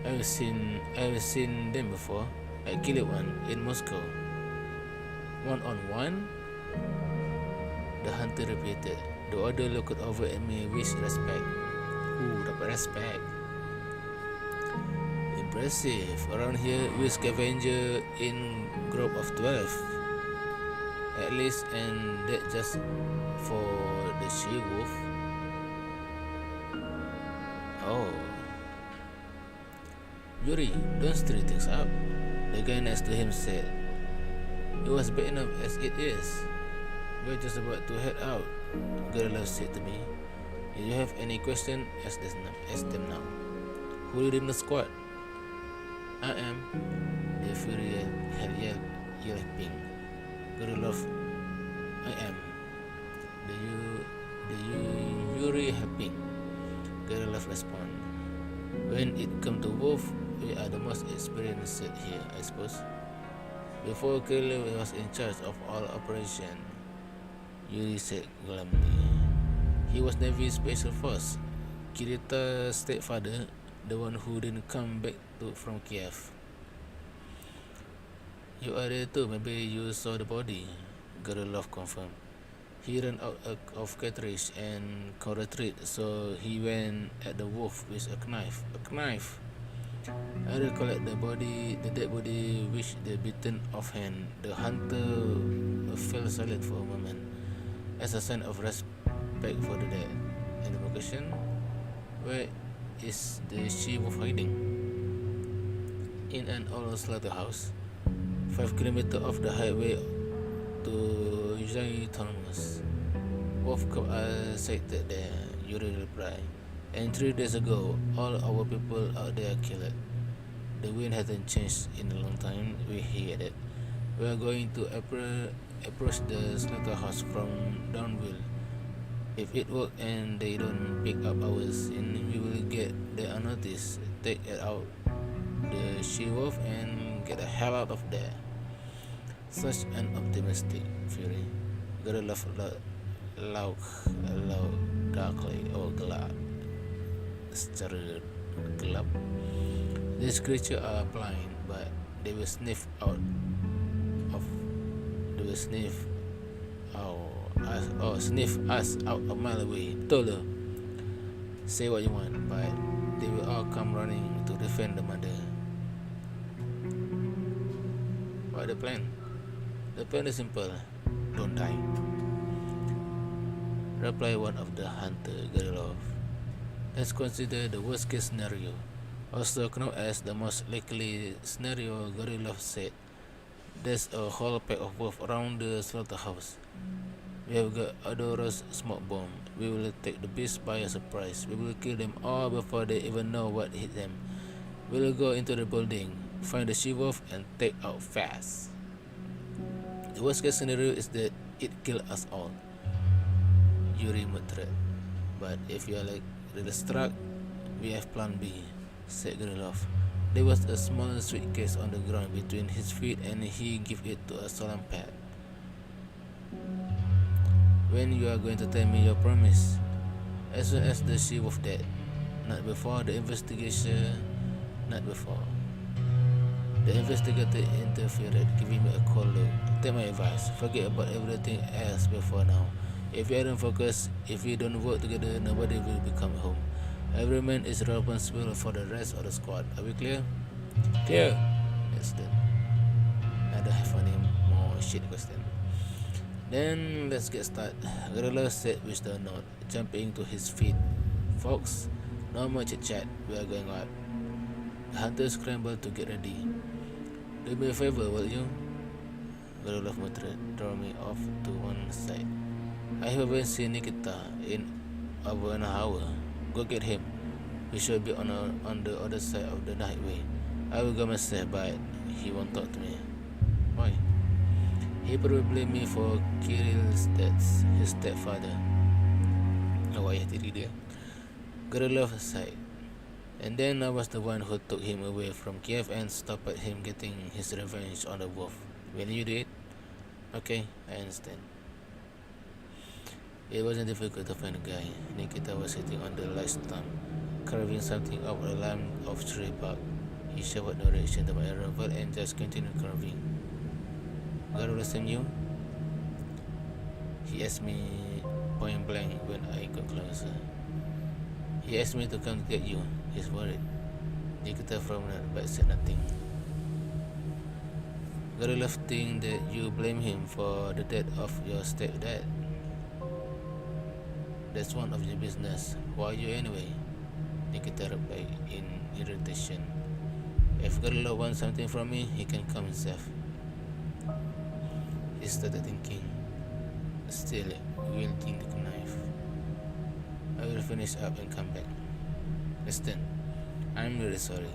I've seen them before. I killed one in Moscow. 1-on-1? The hunter repeated. The other looked over at me with respect. Dapat respect. Impressive. Around here we scavenger in group of 12. At least, and that just for the she-wolf. Oh. Yuri, don't stir things up, the guy next to him said. It was bad enough as it is. We're just about to head out, Gavrilov said to me. If you have any question, ask them now. Who leading the squad? I am. The fury had yelping. Gavrilov, I am. The Yuri helping. Gavrilov responded. When it comes to wolf, we are the most experienced here, I suppose. Before Kiev was in charge of all operation, Yuri said glumly. He was Navy Special Force, Kirita's stepfather, the one who didn't come back from Kiev. You are there too, maybe you saw the body, Gavrilov confirmed. He ran out of cartridge and retreat, so he went at the wolf with a knife. I recollect the dead body with the bitten off hand. The hunter fell silent for a moment, as a sign of respect for the dead. And the question, where is the she-wolf hiding? In an old slaughterhouse, 5 kilometers off the highway to Thomas. Wolf cub are sighted there, Yuri replied. And 3 days ago, all our people out there killed. The wind hasn't changed in a long time, he added. We are going to approach the slaughterhouse from downwind. If it works and they don't pick up our scene, we will get the unnoticed, take it out the she-wolf and get the hell out of there. Such an optimistic fury. Gavrilov laughed darkly or glad. Secara gelap. These creatures are blind, but they will sniff us out a mile away. Tolo, say what you want, but they will all come running to defend the mother. What the plan? The plan is simple. Don't die, replied one of the hunter, Gavrilov. Let's consider the worst case scenario, also known as the most likely scenario, Gavrilov said. There's a whole pack of wolves around the slaughterhouse. We have got odorous smoke bomb. We will take the beast by surprise. We will kill them all before they even know what hit them. We will go into the building, find the she-wolf and take out fast. The worst case scenario is that it kills us all, Yuri muttered. But if you are really struck, we have plan B, said Gavrilov. There was a small suitcase on the ground between his feet and he gave it to a solemn pat. When you are going to tell me your promise? As soon as the she-wolf dead. Not before the investigation, not before. The investigator interfered, giving me a cold look. Take my advice, forget about everything else before now. If you don't focus, if we don't work together, nobody will become home. Every man is responsible for the rest of the squad. Are we clear? Clear. That's done. I don't have any more shit question. Then let's get started. Gavrilov said with a nod, jumping to his feet. Folks, no more chit chat. We are going out. The hunters scrambled to get ready. Do me a favor, will you? Gavrilov muttered, drawing me off to one side. I haven't seen Nikita in over an hour. Go get him. We should be on the other side of the highway. I will go myself, but he won't talk to me. Why? He probably blamed me for Kirill's death, his stepfather. Oh, ayah tiri dia. Gavrilov sighed. And then I was the one who took him away from Kiev and stopped him getting his revenge on the wolf. When you did? Okay, I understand. It wasn't difficult to find the guy. Nikita was sitting on the light stump, carving something out of a lamp of tree bark. He shouted no reaction to my arrival and just continued carving. Got a lesson you? He asked me point blank when I got closer. He asked me to come get you. He's worried. Nikita frowned but said nothing. Gavrilov think that you blame him for the death of your stepdad. That's one of your business. Who are you anyway? Nikita replied in irritation. If Gavrilov wants something from me, he can come himself. He started thinking, still wielding the knife. I will finish up and come back. Listen, I'm really sorry.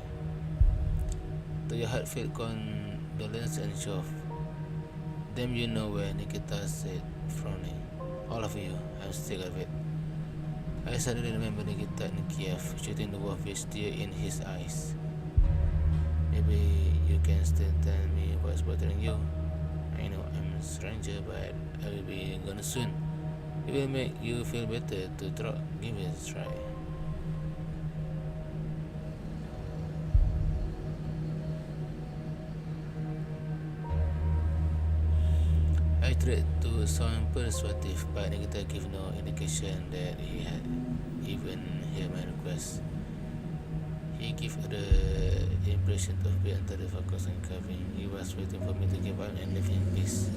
To your heartfelt condolence and show off. Damn, you know where, Nikita said, frowning. All of you, I'm sick of it. I suddenly remember Nikita in Kiev, shooting the wolf with tear in his eyes. Maybe you can still tell me what's bothering you. I know I'm a stranger, but I will be gone soon. It will make you feel better to give it a try. I tried to sound persuasive, but Nikita gave no indication that he had even heard my request. He gave the impression of being entirely focused on carving. He was waiting for me to give up and leave in peace.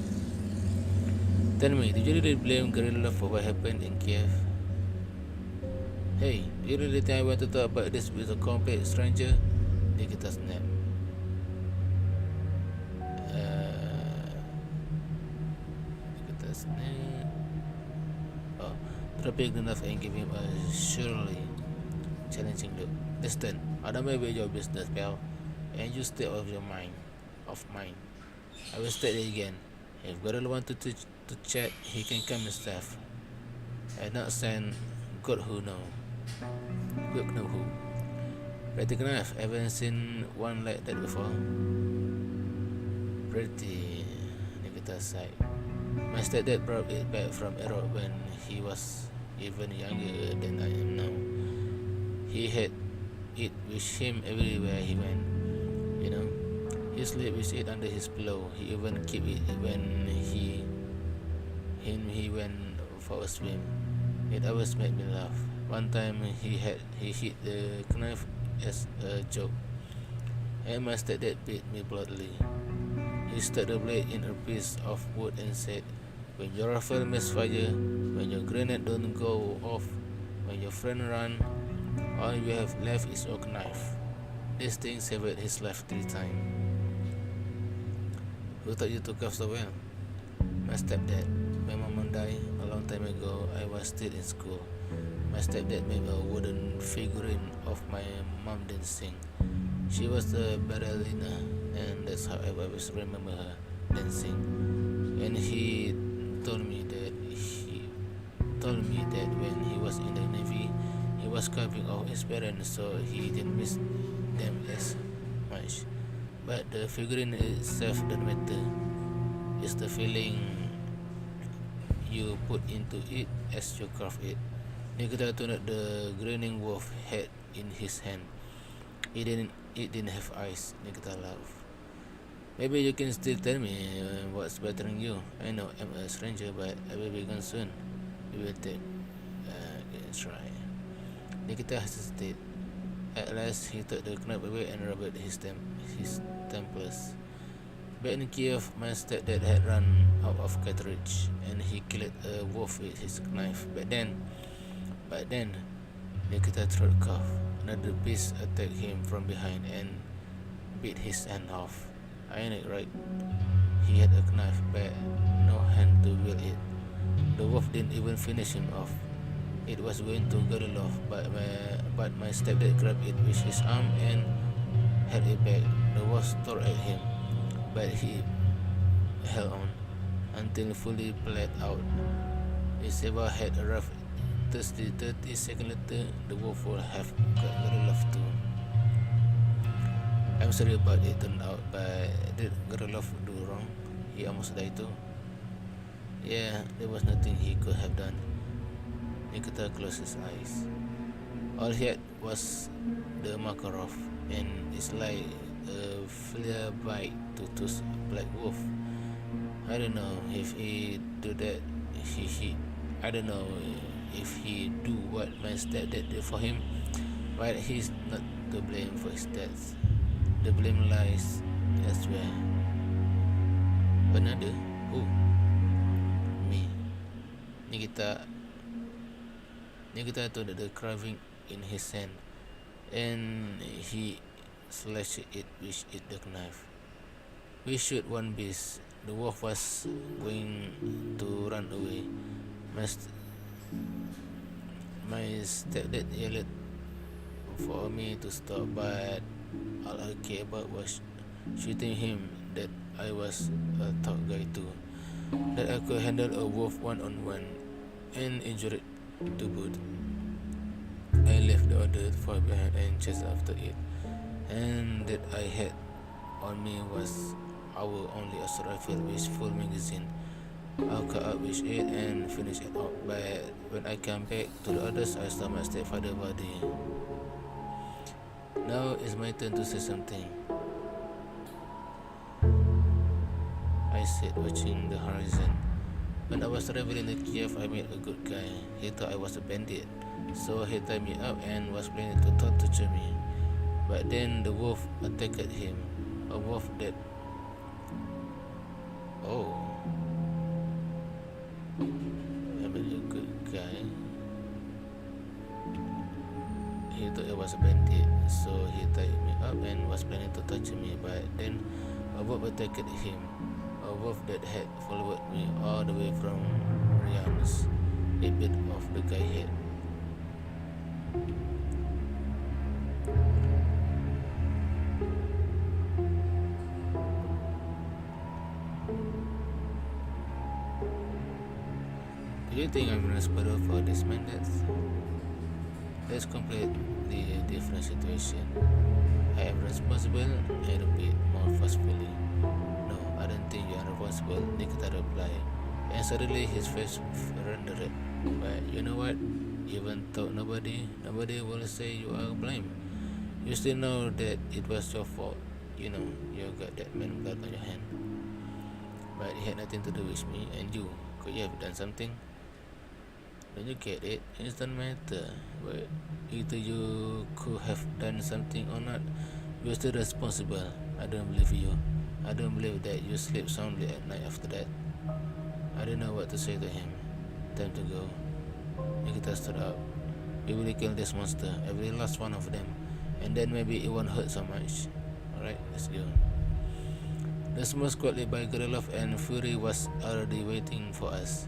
Tell me, did you really blame Gavrilov for what happened in Kiev? Hey, do you really think I want to talk about this with a complete stranger? Nikita snapped. Dropping the knife and giving him a surely challenging look. Listen, I don't mind your business, pal, and you stay off mine. I will state it again. If Gavrilov wants to chat, he can come himself. And not send God who know who. Pretty knife, haven't seen one like that before. Pretty, Nikita sighed. My stepdad brought it back from Europe when he was even younger than I am now. He had it with him everywhere he went. You know, he slept with it under his pillow. He even kept it when he went for a swim. It always made me laugh. One time he hit the knife as a joke, and my stepdad beat me bloodily. He stuck the blade in a piece of wood and said, "When your rifle misfire, when your grenade don't go off, when your friend run, all you have left is your knife." This thing saved his life 3 times. Who taught you to carve so well? My stepdad. My mom died a long time ago. I was still in school. My stepdad made a wooden figurine of my mom dancing. She was a ballerina, and that's how I always remember her dancing. And he told me that when he was in the Navy, he was carving off his parents, so he didn't miss them as much. But the figurine itself doesn't matter. It's the feeling you put into it as you carve it. Nikita turned the grinning wolf head in his hand. It didn't have eyes. Nikita laughed. Maybe you can still tell me what's bothering you. I know I'm a stranger, but I will be gone soon. We will take a try. Nikita hesitated. At last, he took the knife away and rubbed his temples. Back in Kiev, my stepdad had run out of cartridge, and he killed a wolf with his knife. But then, Nikita throat cough. Another beast attacked him from behind and bit his hand off. Ironic, right? He had a knife, but no hand to wield it. The wolf didn't even finish him off. It was going to Gavrilov, but my stepdad grabbed it with his arm and held it back. The wolf tore at him, but he held on until fully bled out. If Seva had arrived 30 seconds later, the wolf would have got Gavrilov too. I'm sorry about it turned out, but did Gavrilov do wrong? He almost died too. Yeah, there was nothing he could have done. Nikita closed his eyes. All he had was the Makarov. and it's like a flare bite to black wolf. I don't know if he do that. He I don't know if he do what my stepdad did for him, but he's not to blame for his death. The blame lies elsewhere. Another? Who? Me. Ni kita tu ada carving in his hand, and he slashed it with the knife. We shoot one beast. The wolf was going to run away. My stepdad yelled for me to stop, but all I cared about was shooting him. That I was a tough guy too, that I could handle a wolf one-on-one and injure it to boot. I left the other far behind and chased after it, and that I had on me was our only assault rifle with full magazine. I caught up with it and finished it off, but when I came back to the others, I saw my stepfather's body. Now it's my turn to say something, I said, watching the horizon. When I was traveling to Kiev, I met a good guy. He thought I was a bandit, so he tied me up and was planning to torture me. But then the wolf attacked him. A wolf that... Oh, I met a good guy. He thought I was a bandit, so he tied me up and was planning to torture me. But then a wolf attacked him. A wolf that had followed me all the way from Ryan's. It bit off the guy's head. Do you think I'm responsible for this man death? That's completely a different situation. I am responsible, I repeat more forcefully. No, I don't think you are responsible, Nikita replied, and suddenly his face turned red. But you know what? Even though nobody will say you are blamed, you still know that it was your fault. You know, you got that man blood on your hand. But it had nothing to do with me and you. Could you have done something? Don't you get it? It doesn't matter. But either you could have done something or not, you're still responsible. I don't believe you. I don't believe that you sleep soundly at night after that. I don't know what to say to him. Time to go. Nikita stood up. We will kill this monster, every last one of them, and then maybe it won't hurt so much. Alright, let's go. The small squad led by Gavrilov and Fury was already waiting for us.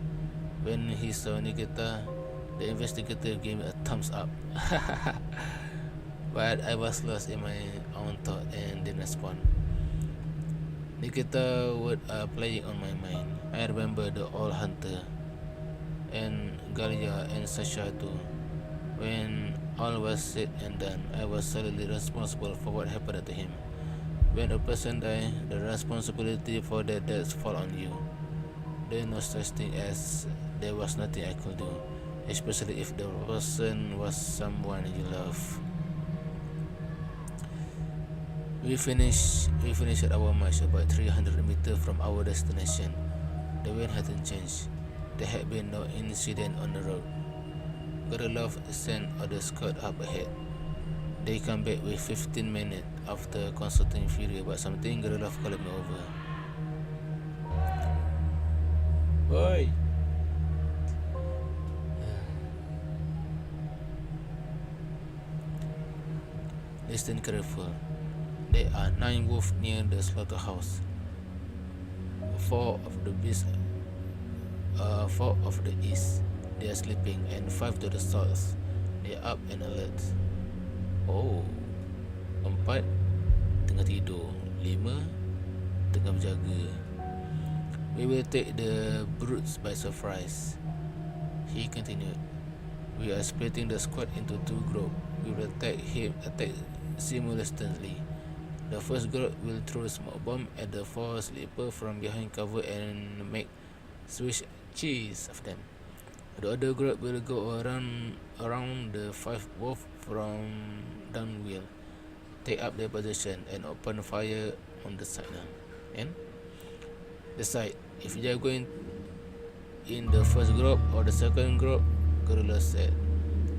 When he saw Nikita, the investigator gave me a thumbs up. But I was lost in my own thought and didn't respond. Nikita words are playing on my mind. I remember the old hunter and Galia and Sasha too. When all was said and done, I was solely responsible for what happened to him. When a person dies, the responsibility for their death falls on you. There is no such thing as there was nothing I could do, especially if the person was someone you love. We finished our march about 300 meters from our destination. The wind hadn't changed. There had been no incident on the road. Gavrilov sent other scout up ahead. They come back with 15 minutes after consulting Fury about something. Gavrilov called me over. Boy! Listen careful. There are 9 wolves near the slaughterhouse. 4 of the beasts, 4 of the east, they are sleeping, and 5 to the south, they are up and alert. Oh, 4 tengah tidur, 5 tengah berjaga. We will take the brutes by surprise. He continued. We are splitting the squad into 2 groups. We will attack simultaneously. The first group will throw smoke bomb at the 4 sleepers from behind cover and make Swiss cheese of them. The other group will go around the 5 wolves from downwind take up their position and open fire on the side now. And decide if they are going in the first group or the second group. Gavrilov said,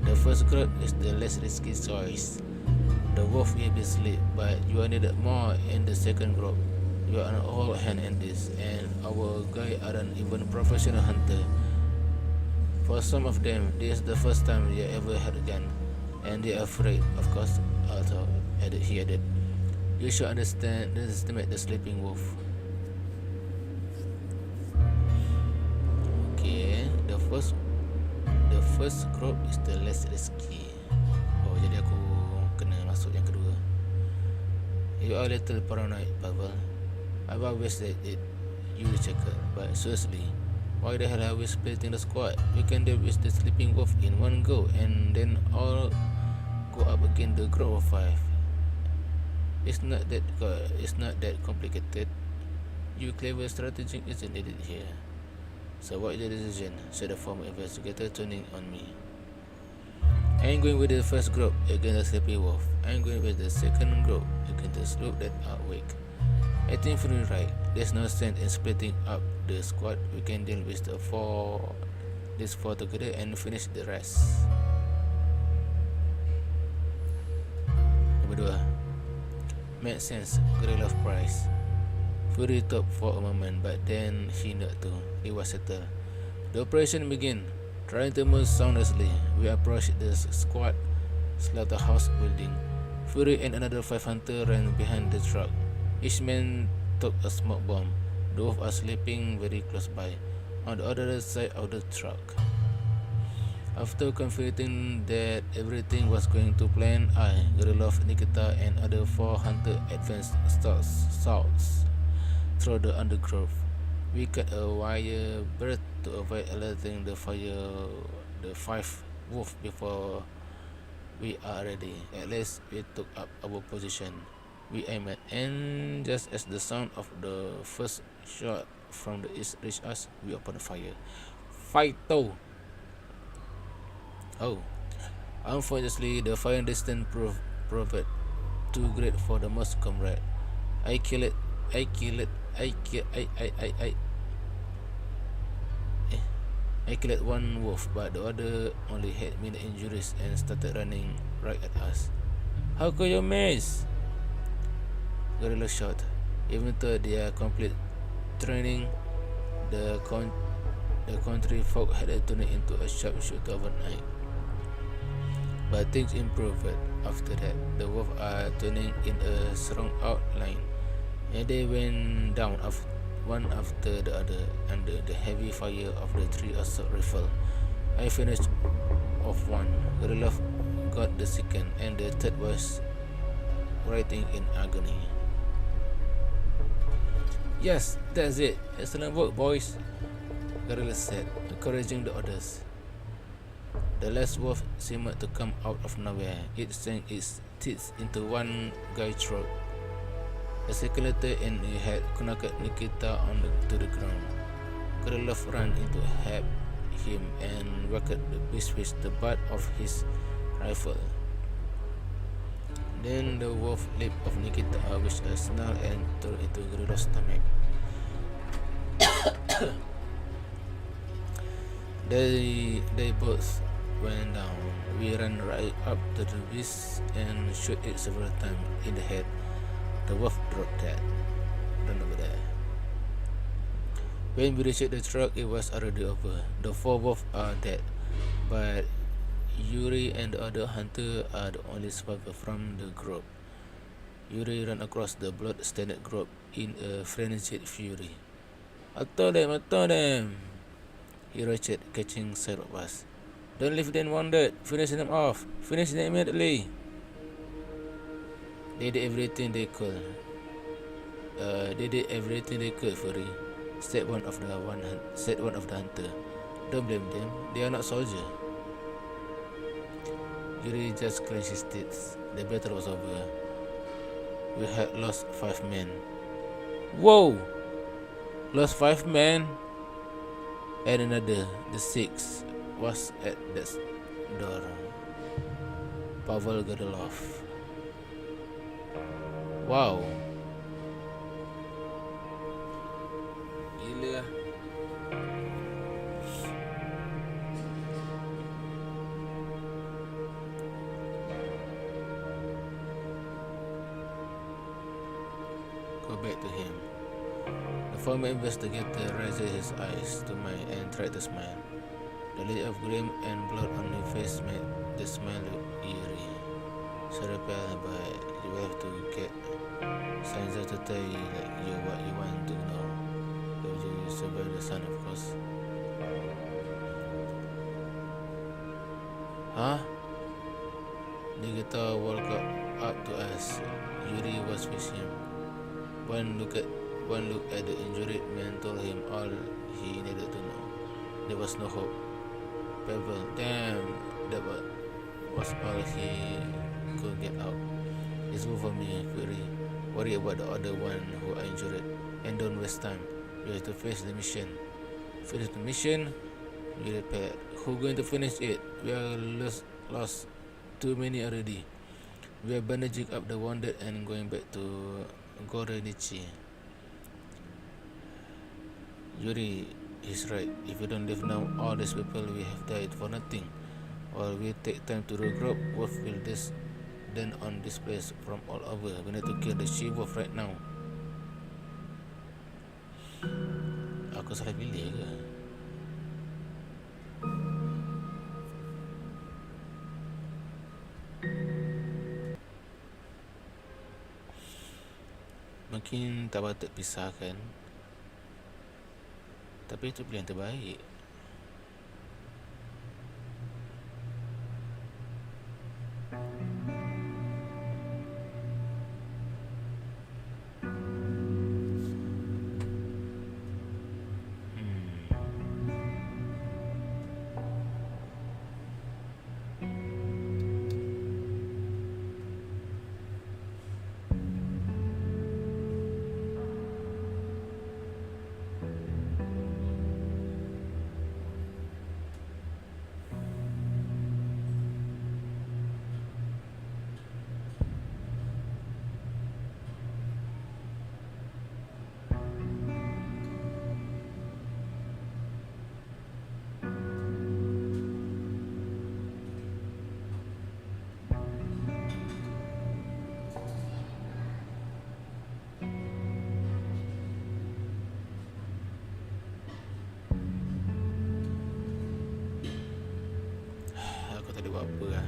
the first group is the less risky choice. The wolf will be asleep, but you are needed more in the second group. You are an old hand in this, and our guys aren't even professional hunter. For some of them, this is the first time they ever had a gun, and they are afraid, of course, although he added. You should underestimate the sleeping wolf. Okay, the first group is the less risky. Oh, jadi aku kena masuk yang kedua. You are a little paranoid, Pavel. I've always said it, you checker, but seriously, why the hell are we splitting the squad? We can deal with the sleeping wolf in one go, and then all go up against the group of 5. It's not that complicated. Your clever strategy isn't needed here. So what's your decision? Said the former investigator, turning on me. I'm going with the first group against the sleepy wolf. I'm going with the second group against the sloop that are awake. I think you're right. There's no sense in splitting up the squad. We can deal with these four together and finish the rest. Number 2. Made sense. Gavrilov price. Fury thought for a moment, but then he nodded too. It was settled. The operation began. Trying to move soundlessly, we approached the squad slaughterhouse building. Fury and another 5 hunters ran behind the truck. Each man took a smoke bomb. The wolves are sleeping very close by, on the other side of the truck. After confirming that everything was going to plan, Gavrilov, Nikita, and other 4 hunters advanced south through the undergrowth. We cut a wire berth to avoid alerting the 5 wolves before we are ready. At least we took up our position. We aimed, and just as the sound of the first shot from the east reached us, we opened fire. Fight-o! Oh, unfortunately, the firing distance proved too great for the most comrade. I killed one wolf, but the other only had minor injuries and started running right at us. How could you miss? Gavrilov shot. Even though their complete training, the country folk had turned into a sharpshooter overnight. But things improved after that. The wolves are turning in a strong outline, and they went down one after the other under the heavy fire of the 3 assault rifle. I finished off one. Gavrilov got the second, and the third was writhing in agony. Yes, that's it. Excellent work, boys, Gavrilov said, encouraging the others. The last wolf seemed to come out of nowhere. It sank its teeth into one guy's throat. The circulator in it had knocked Nikita to the ground. Gavrilov ran in to help him and whacked the beast with the butt of his rifle. Then the wolf leaped off Nikita with a snarl and tore into Gavrilov's stomach. They both went down. We ran right up to the beast and shot it several times in the head. The wolf dropped dead. Run over there. When we reached the truck, it was already over. The 4 wolves are dead, but Yuri and the other hunter are the only survivor from the group. Yuri ran across the blood-stained group in a frenzied fury. I told them! He roared, catching sight of us. Don't leave them wounded. Finish them off. Finish them immediately. They did everything they could. Fury, said one of the hunter. Don't blame them. They are not soldiers. Yuri just clenched his teeth. The battle was over. We had lost 5 men. Whoa! Lost 5 men? And another, the 6th, was at the door. Pavel Gavrilov. Wow. Gila. Go back to him. The former investigator raises his eyes to mine and tried to smile. The look of grim and blood on his face made the smile look eerie. So repelled by you have to get signs to tell you what you want to know. If you survive the sun, of course. Huh? The guitar walked up to us. Yuri was with him. One look at the injured man told him all he needed to know. There was no hope. Pavel, damn, that was all he could get out. It's over for me, Fury. Worry about the other one who are injured. And don't waste time. You have to face the mission. Finish the mission? You repair. Who going to finish it? We are lost too many already. We are bandaging up the wounded and going back to Gorenichi. Yuri is right. If we don't leave now, all these people will have died for nothing. Or we take time to regroup. Wolf will then on this place from all over. We need to kill the she-wolf right now. Aku salah pilih ke? Mungkin tak patut pisahkan, tapi itu pilihan terbaik. Buat apa lah.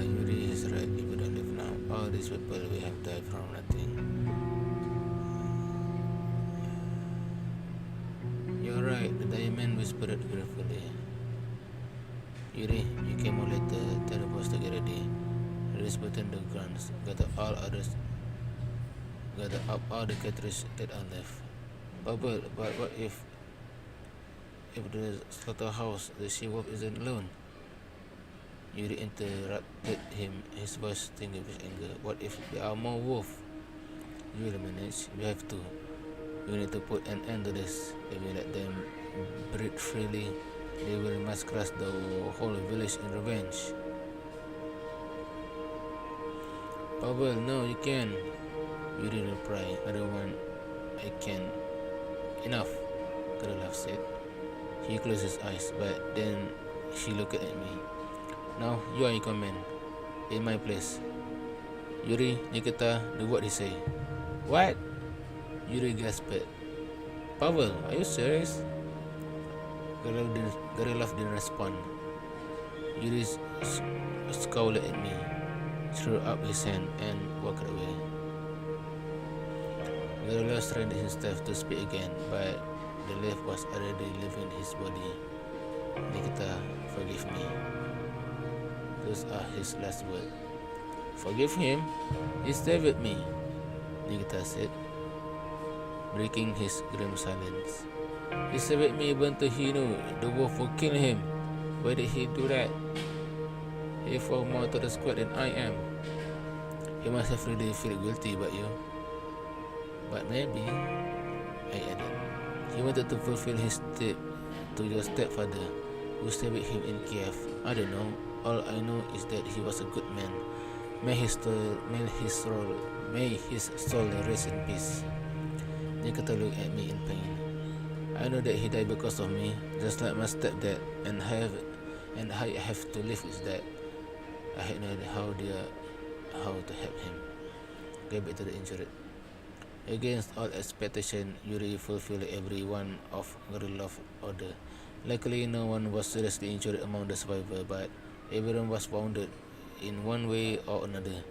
Yuri is right. If we don't live now, all these people will have died from nothing. You're right, the diamond whispered gratefully. Yuri, you came on later. Tell the boss to get ready. Release button the guns. Gather up all the cartridges that are left. Bubble, but what if the slaughterhouse, the she-wolf isn't alone? Yuri interrupted him, his voice stinging with anger. What if there are more wolves? You will manage. We have to. We need to put an end to this. If we let them breathe freely, they will massacre the whole village in revenge. Bubble, no, you can. Yuri replied, I can. Enough, Gavrilov said. He closed his eyes, but then he looked at me. Now you are in command, in my place. Yuri, Nikita, do what he say. What? Yuri gasped. Pavel, are you serious? Gavrilov didn't respond. Yuri scowled at me, threw up his hand, and walked away. Gavrilov strained his staff to speak again, but the life was already leaving his body. Nikita, forgive me. Those are his last words. Forgive him? He saved me, Nikita said, breaking his grim silence. He saved me even though he knew the wolf would kill him. Why did he do that? He fought more to the squad than I am. He must have really felt guilty about you. But maybe, I added, he wanted to fulfill his to your stepfather, who stayed with him in Kiev? I don't know. All I know is that he was a good man. May his soul rest in peace. Nikita looked at me in pain. I know that he died because of me, just like my stepdad, and I have to live with that. I had no idea how to help him get back to the injured. Against all expectation, Yuri fulfilled every one of Gavrilov's order. Luckily, no one was seriously injured among the survivors, but everyone was wounded in one way or another.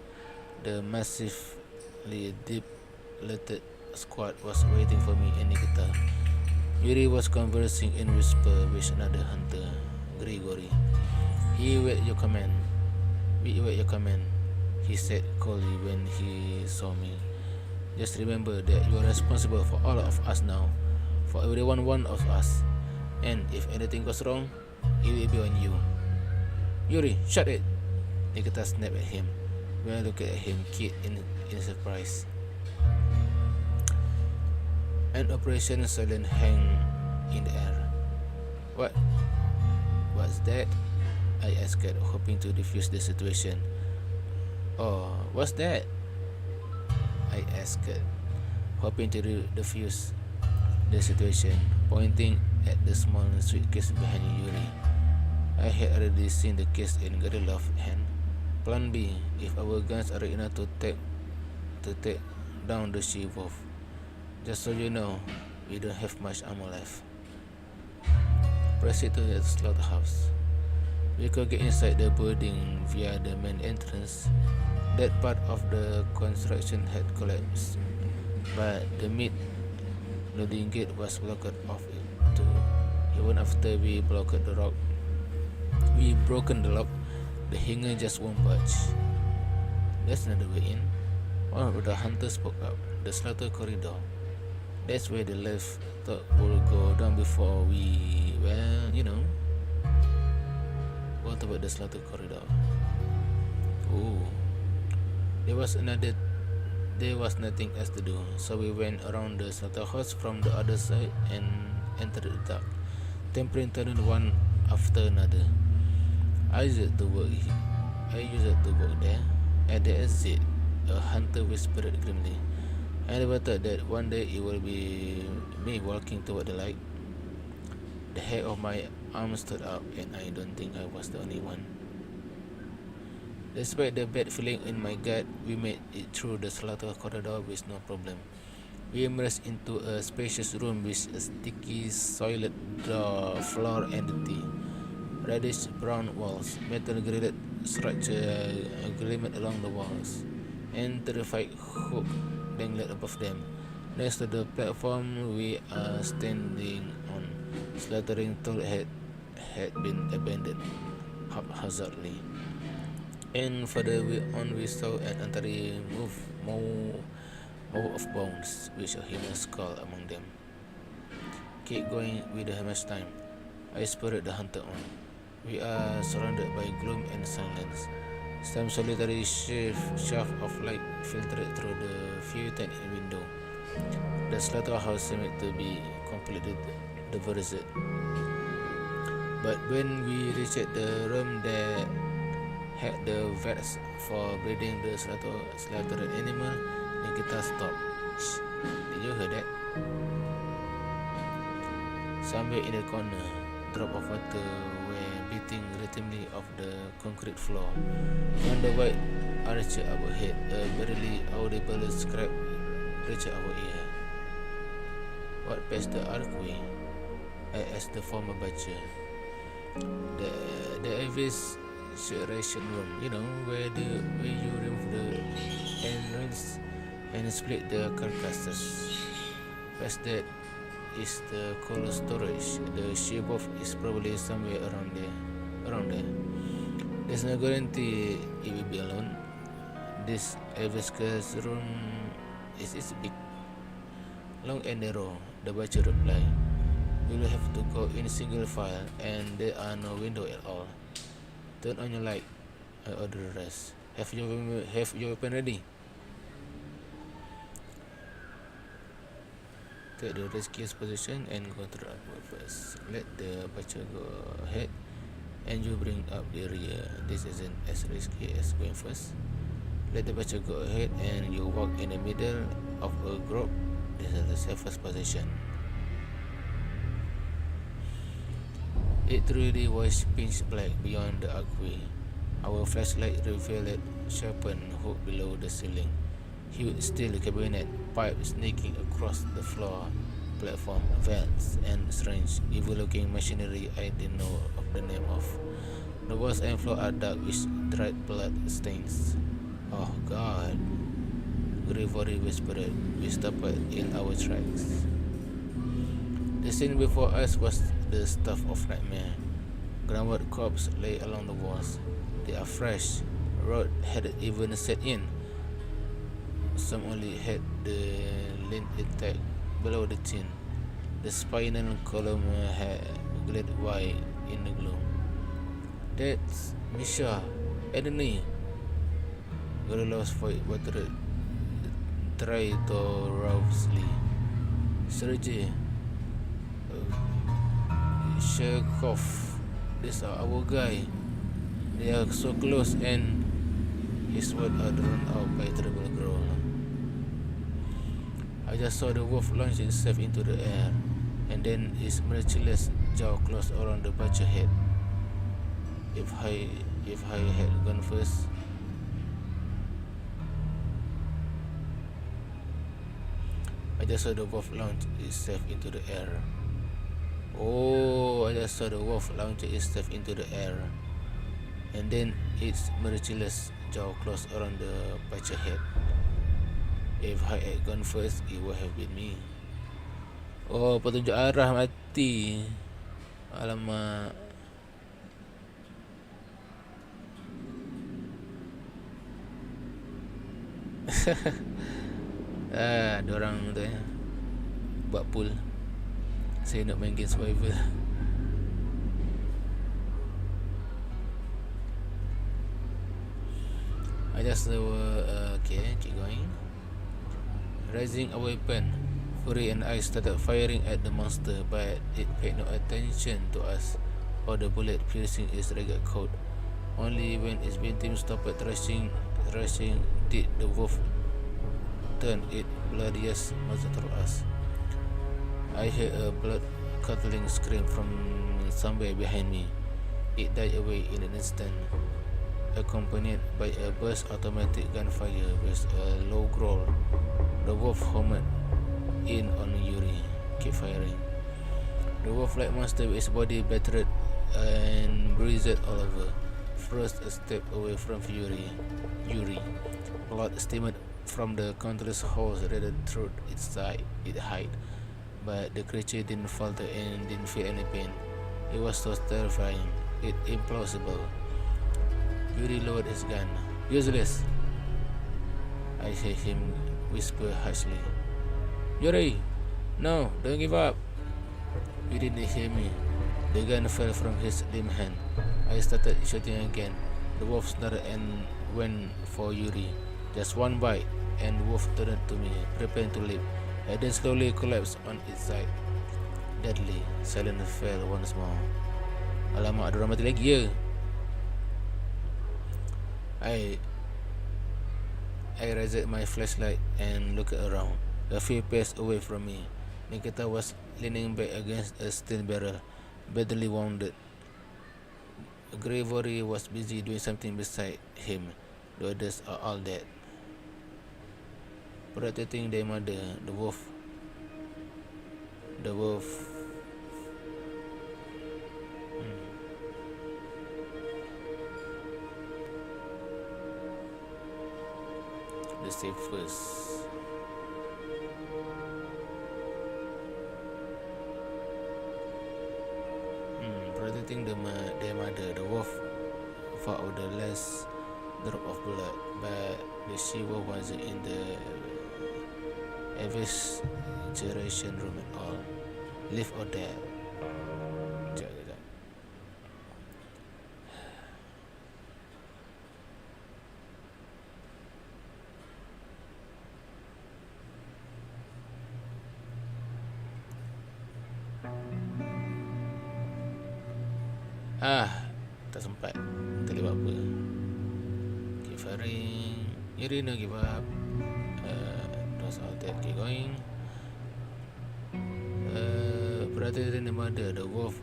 The massively depleted squad was waiting for me and Nikita. Yuri was conversing in whisper with another hunter, Grigory. We await your command, he said coldly when he saw me. Just remember that you are responsible for all of us now, for every one of us. And if anything goes wrong, it will be on you. Yuri, shut it! Nikita snapped at him. When I looked at him, kid in surprise. An operation silent hang in the air. What's that? I asked, hoping to defuse the situation. Oh, what's that? I asked, hoping to defuse the situation, pointing at the small suitcase behind Yuri. I had already seen the case in Gavrilov's hand. Plan B, if our guns are enough to take down the she-wolf. Just so you know, we don't have much ammo left. Proceed to the slaughterhouse. We could get inside the building via the main entrance. That part of the construction had collapsed, but the meat loading gate was blocked off too. Even after we broken the lock, the hanger just won't budge. There's another way in. One of the hunters spoke up. The slaughter corridor. That's where the left thought will go down before we, What about the slaughter corridor? Oh, there was nothing else to do, so we went around the slaughterhouse from the other side and entered the dark, tempering tunnel one after another. I used to work there. At the exit, a hunter whispered grimly. I never thought that one day it will be me walking toward the light. The hair of my arm stood up, and I don't think I was the only one. Despite the bad feeling in my gut, we made it through the slaughter corridor with no problem. We emerged into a spacious room with a sticky, soiled floor and dirty, reddish brown walls. Metal grilled structure glimmered along the walls, and terrified hook dangled above them. Next to the platform we are standing on, slaughtering tool had been abandoned haphazardly. And further on we saw an entirely mow of bones, with a human skull among them. Keep going with the much time, I spurred the hunter on. We are surrounded by gloom and silence. Some solitary shaft of light filtered through the few tiny window. The slaughterhouse seemed to be completely deserted. But when we reached the room that had the vats for breeding the slaughtered animal, Nikita stopped. Shh, did you hear that? Somewhere in the corner, drop of water were beating rhythmically off the concrete floor. On the white arch overhead, a barely audible scrap reached our ear. What passed the archway? I asked the former butcher. The average ration room, where you remove the entrails and split the carcasses. Past that is the cold storage. The she-wolf is probably somewhere around there. There's no guarantee it will be alone. This average room is big, long and narrow, the butcher replied. You will have to go in single file, and there are no windows at all. Turn on your light, I ordered the rest. Have your weapon ready? Take the riskiest position and go to the upward first. Let the baca go ahead and you bring up the rear. This isn't as risky as going first. Let the baca go ahead and you walk in the middle of a group. This is the safest position. It truly was pitch black beyond the archway. Our flashlight revealed a sharpened hook below the ceiling. Huge steel cabinet, pipe sneaking across the floor, platform, vents, and strange, evil-looking machinery I didn't know of the name of. The walls and floor are dark with dried blood stains. Oh God, Gregory whispered. We stopped in our tracks. The scene before us was the stuff of nightmare. Groundwork corpses lay along the walls. They are fresh. Rot hadn't even set in. Some only had the lint intact below the tin. The spinal column had glowed white in the gloom. That's Misha, Anthony. Gavrilov's voice watered traitoriously. Sergei, Shekov, these are our guy. They are so close, and his words are drowned out by a terrible growl. I just saw the wolf launch itself into the air, and then its merciless jaw closed around the butcher head. If I had gone first, I just saw the wolf launch itself into the air. Oh, I just saw the wolf launch itself into the air, and then its merciless jaw closed around the butcher head. If I had gone first, it would have been me. Oh, petunjuk arah mati. Alamak. Diorang tu buat pool. Saya nak main game survival. I just okay, keep going. Raising a weapon, Fury and I started firing at the monster, but it paid no attention to us or the bullet piercing its ragged coat. Only when its victim stopped thrashing did the wolf turn its bloodiest muzzle toward us. I heard a blood-curdling scream from somewhere behind me. It died away in an instant, accompanied by a burst automatic gunfire with a low growl. The wolf homed in on Yuri. Keep firing. The wolf-like monster with its body battered and bruised all over first a step away from Yuri. Blood steamed from the countless holes rather through its hide, but the creature didn't falter and didn't feel any pain. It was so terrifying, it implausible. Yuri lowered his gun. Useless, I heard him whisper harshly. Yuri, no, don't give up. You didn't hear me. The gun fell from his limp hand. I started shooting again. The wolf snarled and went for Yuri. Just one bite, and the wolf turned to me, preparing to leap, and then slowly collapsed on its side. Deadly, silence fell once more. Alamak, ada orang mati lagi ya. I raised my flashlight and looked around. A few paces away from me, Nikita was leaning back against a steel barrel, badly wounded. Gregory was busy doing something beside him. The others are all dead. Protecting their mother, the wolf. The safest. Protecting their mother, the wolf fought with the last drop of blood, but the she-wolf wasn't in the evisceration room at all. Live or dead. Sekejap. Tak sempat. Tak boleh buat apa. Keep firing. You really no give up. Those all that keep going. Brother than the mother, the wolf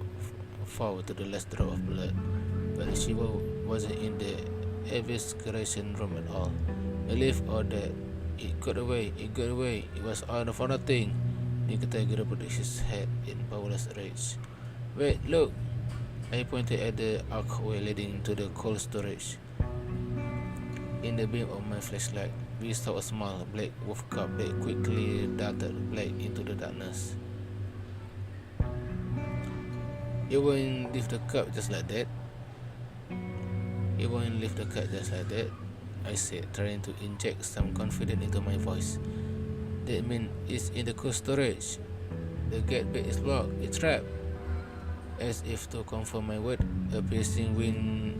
fell to the last drop of blood. But she wasn't in the evacuation room at all. Alive or dead. It got away. It was all for nothing. Nikita grabbed his head in powerless rage. Wait, look! I pointed at the archway leading to the cold storage. In the beam of my flashlight, we saw a small black wolf cub that quickly darted black into the darkness. You won't leave the cub just like that. I said, trying to inject some confidence into my voice. That means it's in the cold storage. The gate bay is locked. It's trapped. As if to confirm my word, a piercing wind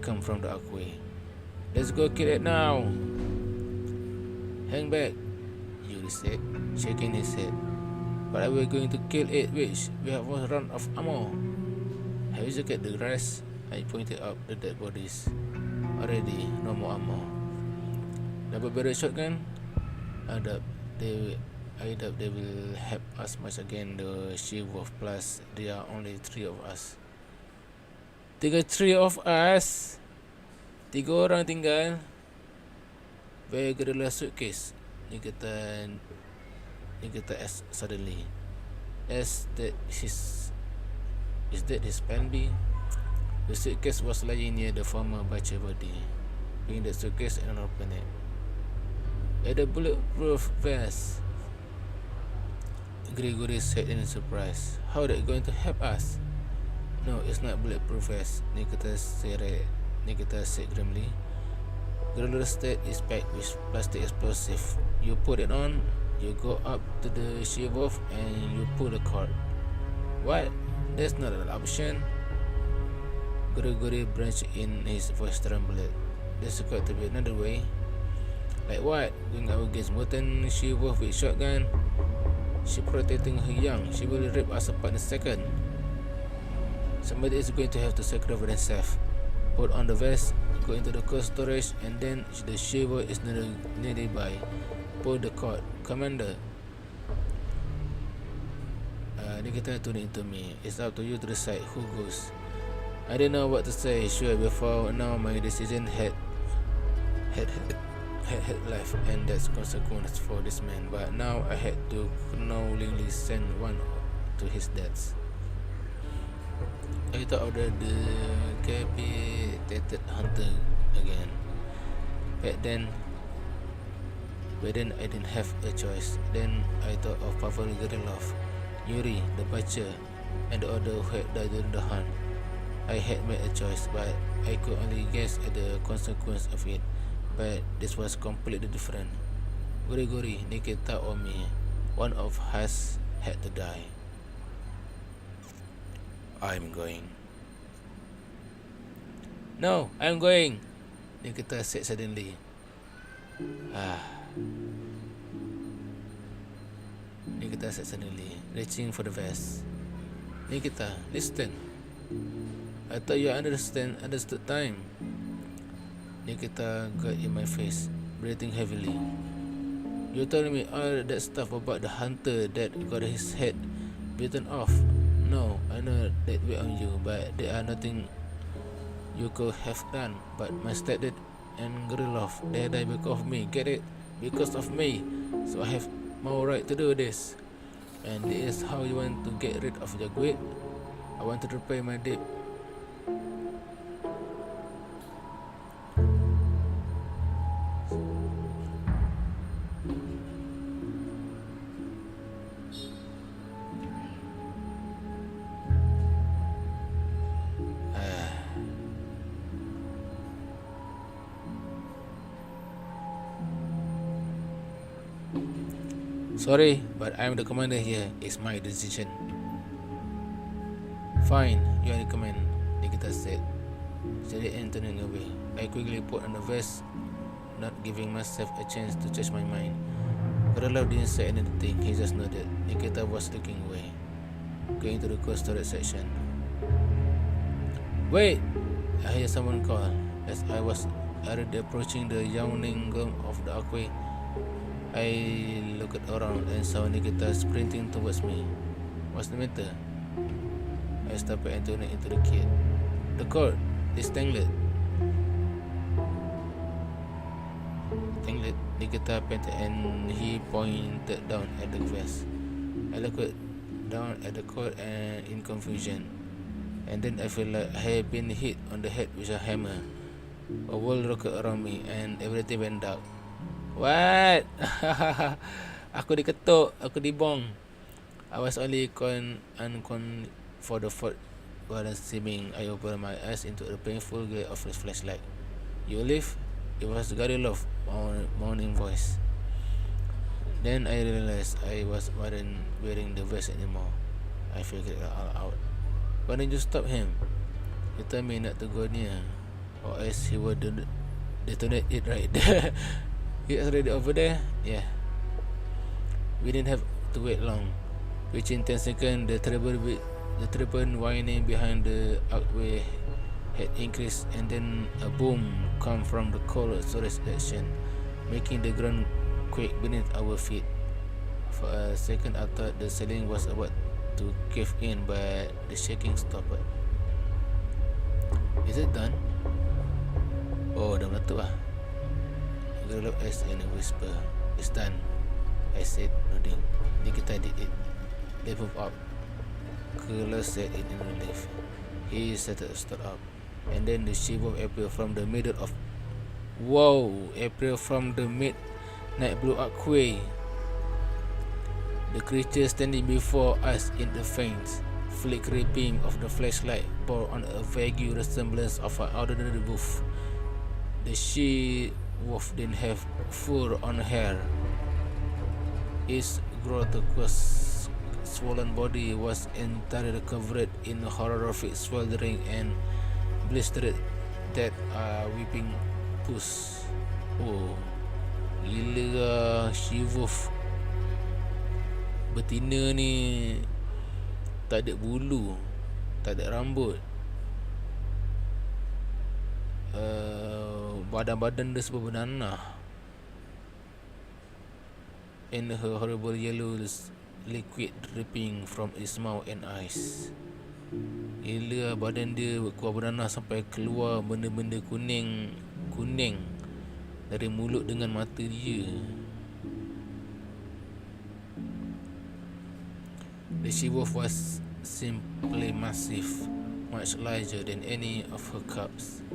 come from the archway. Let's go kill it now. Hang back, Yuri said, shaking his head. But are we going to kill it, which we have one round of ammo? Have you looked at the rest? I pointed out the dead bodies. Already, no more ammo. Double barrel shotgun? I doubt they will help us much again. The she-wolf plus there are only 3 of us. 3 of us? 3 orang tinggal. Where gorilla suitcase? Nikita asked suddenly. Is that his plan B? The suitcase was lying near the former baca body. Bring the suitcase and open it. At the bulletproof vest, Gregory said in surprise. How are they going to help us? No, it's not bulletproof vest, Nikita said grimly. Gorilla state is packed with plastic explosive. You put it on, you go up to the she-wolf and you pull the cord. What? That's not an option. Gregory branched in, his voice trembled. There's got to be another way. Like what? Going out against mutant she-wolf with shotgun? She protecting her young. She will rip us apart in a second. Somebody is going to have to sacrifice themselves. Put on the vest, go into the cold storage, and then the she-wolf is nearby. Pull the cord. Commander. Nikita turned into me. It's up to you to decide who goes. I didn't know what to say. Sure, before now my decision had life and that's consequence for this man. But now I had to knowingly send one to his death. I thought of the decapitated hunter again. But then I didn't have a choice. Then I thought of Pavel Gavrilov, Yuri, the butcher, and the other who had died during the hunt. I had made a choice, but I could only guess at the consequence of it. But this was completely different. Gregory, Nikita or me, one of us had to die. I'm going. No, I'm going, Nikita said suddenly. Nikita said suddenly, reaching for the vest. Nikita, listen. I thought you understood time. Nikita got in my face, breathing heavily. You told me all that stuff about the hunter that got his head bitten off. No, I know that way on you, but there are nothing you could have done. But my stepdad and Gavrilov, they died because of me. Get it? Because of me. So I have more right to do this. And this is how you want to get rid of your greed? I want to repay my debt. Sorry, but I'm the commander here. It's my decision. Fine, you are the command, Nikita said, steady and turning away. I quickly put on the vest, not giving myself a chance to change my mind. Gavrilov didn't say anything, he just nodded. Nikita was looking away, going to the cold storage section. Wait! I hear someone call. As I was already approaching the yawning gloom of the archway, I looked around and saw Nikita sprinting towards me. What's the matter? I stopped and turned into the kid. The cord is tangled. Tangled? Nikita panted and he pointed down at the vest. I looked down at the cord and in confusion. And then I felt like I had been hit on the head with a hammer. A world rocked around me and everything went dark. What? Aku diketuk, aku dibong. I was only uncon for the fourth while seeming. I opened my eyes into the painful glare of the flashlight. You live? It was Gavrilov, moaning voice. Then I realized I wasn't wearing the vest anymore. I figured it all out. Why didn't you stop him? You told me not to go near, or else he would detonate it right there. It's already over there? Yeah. We didn't have to wait long. Within 10 seconds, the triple whining behind the archway had increased, and then a boom came from the cold storage section, making the ground quake beneath our feet. For a second, I thought the ceiling was about to cave in, but the shaking stopped. Is it done? Oh, dah meletup lah. Gavrilov asked in a whisper. It's done, I said, nodding. Nikita did it. They moved up. Gavrilov said it in relief. He started to start up, and then the shape of April from the middle of April from the midnight blue archway. The creature standing before us in the faint, flickering beam of the flashlight bore on a vague resemblance of an ordinary wolf. The she-wolf didn't have fur on her hair. Its grotesque swollen body was entirely covered in horrific sweltering and blistered that weeping pus. Oh, gila lah, she-wolf betina ni. Tak ada bulu, tak ada rambut, badan-badan dia semua bernanah, and her horrible yellow liquid dripping from its mouth and eyes. Gila, badan dia keluar bernanah sampai keluar benda-benda kuning dari mulut dengan mata dia. The she-wolf was simply massive, much larger than any of her cubs.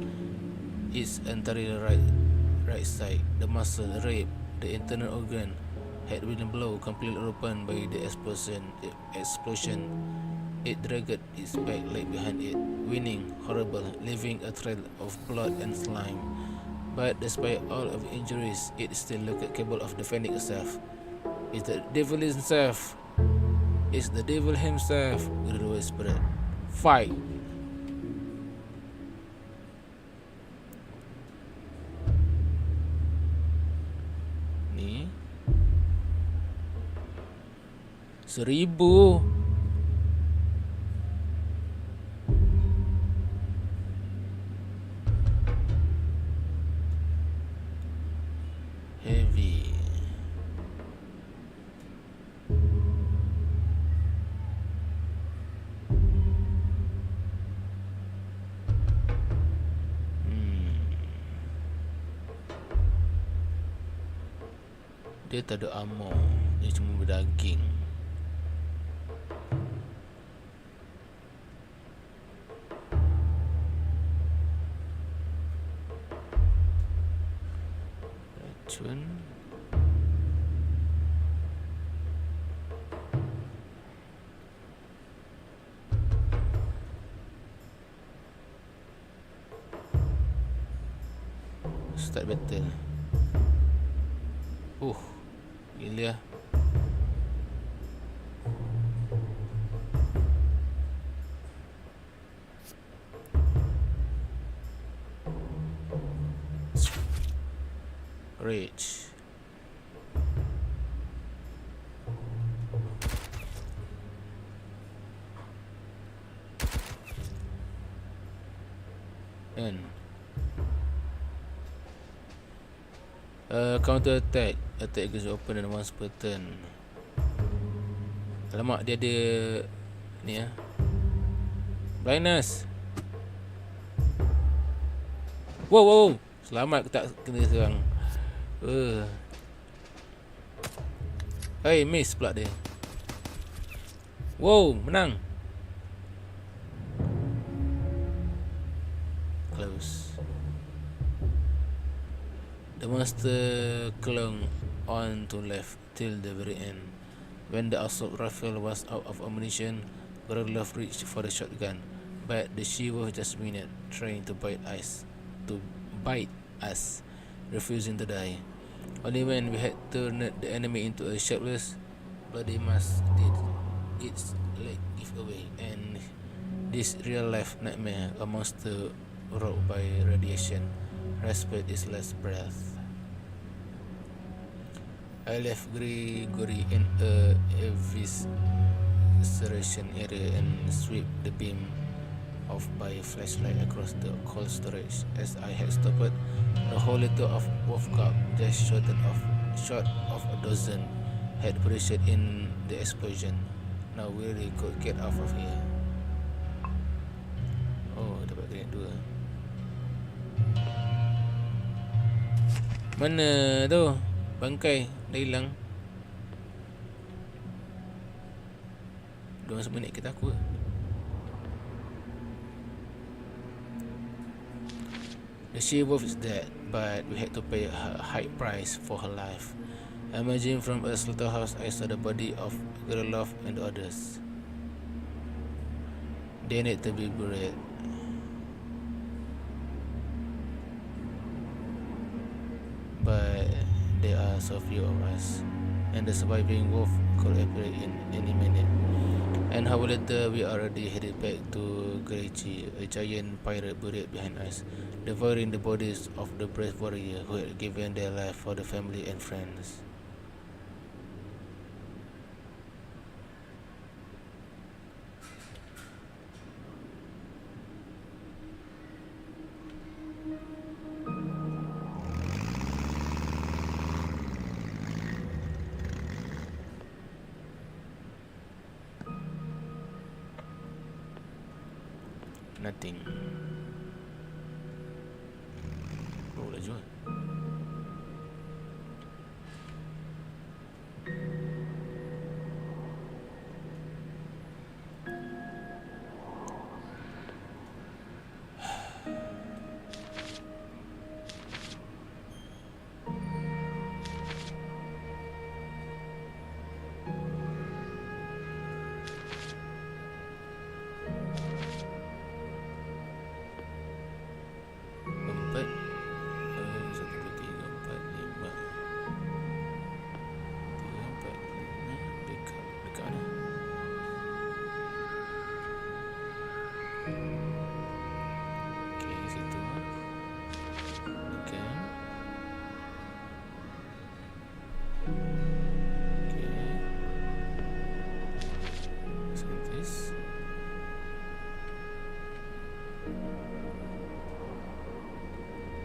Its entire right side, the muscle, the rib, the internal organ, had been blown completely open by the explosion. It dragged its back leg behind it, whining, horrible, leaving a trail of blood and slime. But despite all of the injuries, it still looked capable of defending itself. It's the devil himself. It's the devil himself, Guru whispered. Fight! Ni 1000. Heavy. Dia tak ada armor. Dia cuma berdaging. Racun. Start battle. Gila. Rage. Counter attack. Attack is open and once per turn. Alamak, dia ada ni blindness. Wow. Selamat aku tak kena serang. Hey, miss pula dia. Wow, menang. Close. The monster clung on to left till the very end. When the assault rifle was out of ammunition, Gavrilov reached for the shotgun, but the she-wolf just minute, trying to bite us, refusing to die. Only when we had turned the enemy into a shapeless, bloody mass did its leg give away, and this real-life nightmare, a monster wrought by radiation, respite its last breath. I left Gregory in a evisceration area and swept the beam off by a flashlight across the cold storage. As I had stopped, a whole liter of wolf-cup, just short of a dozen, had perished in the explosion. Now we really could get off of here. Oh, dapat grenade 2. Mana tu? Bangkai dah hilang. Diorang semua naik kereta aku. The she-wolf is dead, but we had to pay a high price for her life. Emerging from a slaughterhouse, I saw the body of Gavrilov and the others. They need to be buried. But there are so few of us, and the surviving wolf could appear in any minute. An hour later, we already headed back to Cari, a giant pirate buried behind us, devouring the bodies of the brave warrior who had given their life for the family and friends. Nothing. Oh, laju lah.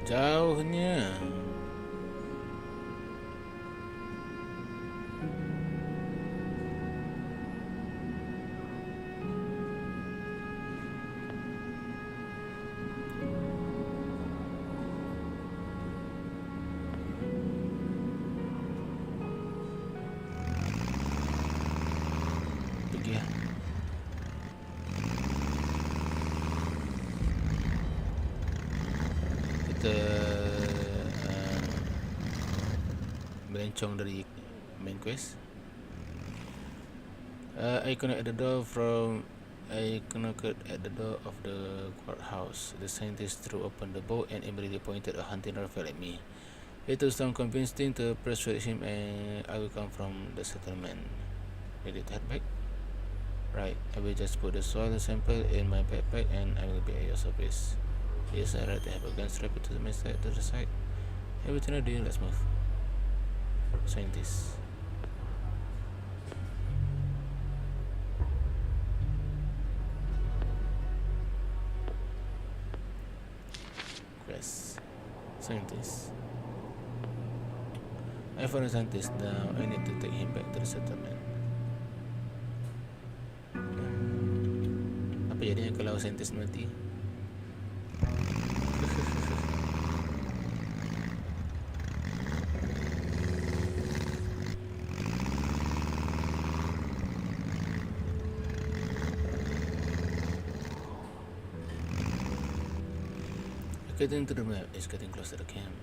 Jauhnya. Pergi lah. Kita melencong dari main quest. I knocked at the door of the courthouse. The scientist threw open the bolt and immediately pointed a hunting rifle at me. It took some convincing to persuade him, and I will come from the settlement. Ready to head back? Right, I will just put the soil sample in my backpack and I will be at your service. Yes, I right to have a gun strapped to the side. Everything ready, let's move. Scientist. Quest. Scientist. I found a scientist now. I need to take him back to the settlement. Apa jadinya kalau saintis mati? Getting to the map is getting close to the camp.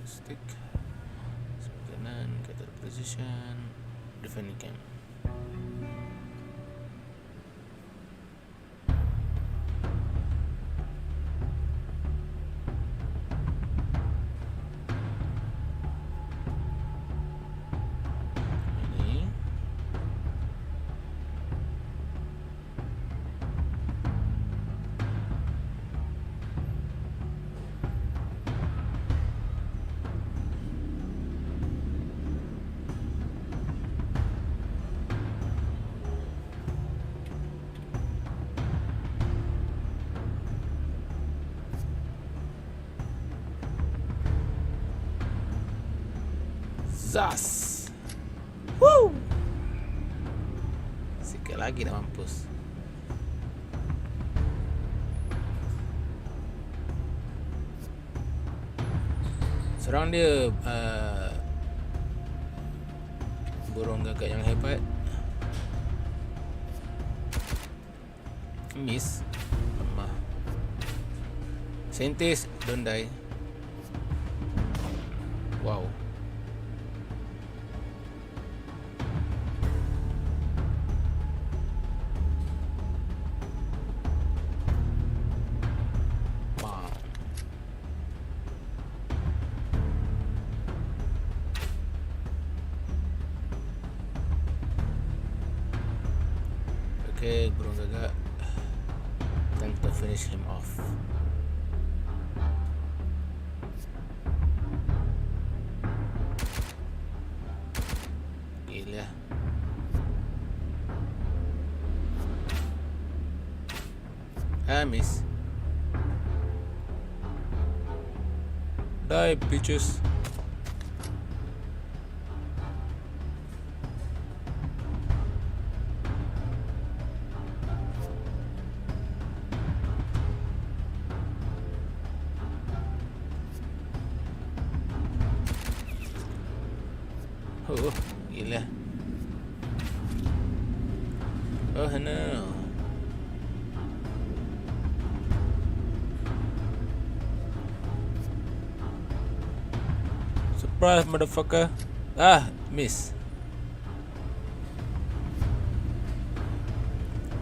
Stick. Kanan, get to the position. Defend the camp. Zas. Woo. Sikit lagi nak mampus. Serang dia burung gagak yang hebat. Miss. Lemah. Scientist, don't die. Wow. Okay, burung gagak. Time to finish him off. Gila. Miss. Die, bitches. Oh, gila. Oh no. Surprise, motherfucker. Miss.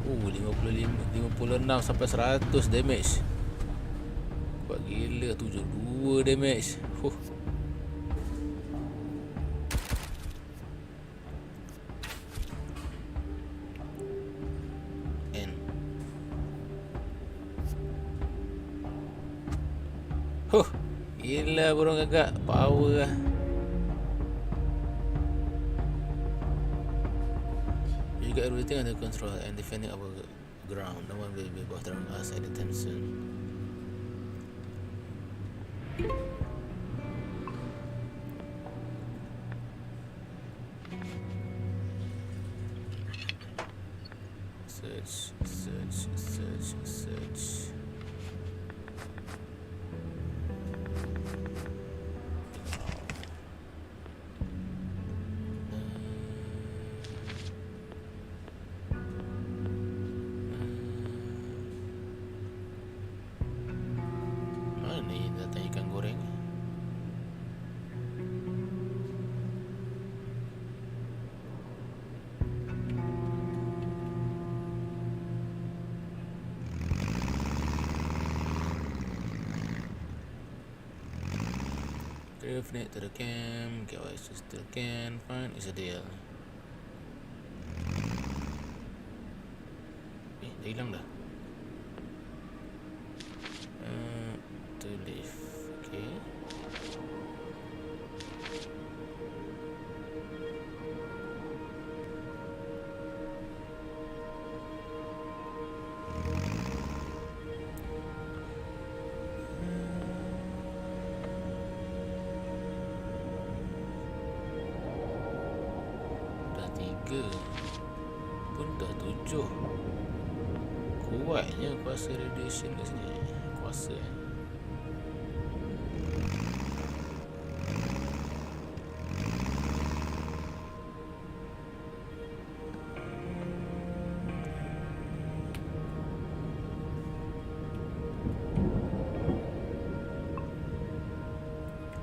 56 sampai 100 damage. Kuat gila, 72 damage. Gila burung gagak, power lah. You got everything under control and defending our ground. No one will be bothering us anytime soon. Search. Net to the camp, get what I still can find is a deal. Dah hilang dah. To leave, okay. pun dah 7. Kuatnya kuasa radiation kat sini. Kuasa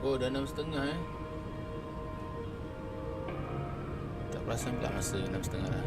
Oh, dah 6.30 Tak perasan pula masa 6.30 dah.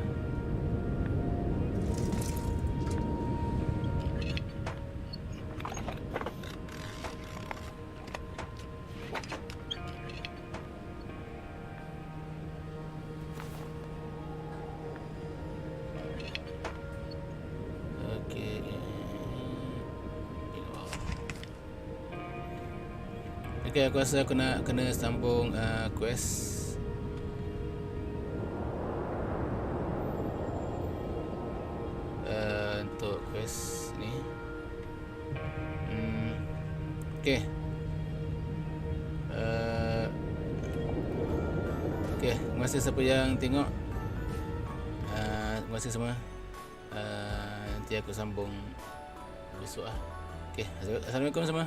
Okay, aku rasa aku nak kena sambung quest. Untuk quest ni. Okay. Okay, terima kasih siapa yang tengok. Terima kasih semua. Nanti aku sambung besok lah. Okay, Assalamualaikum semua.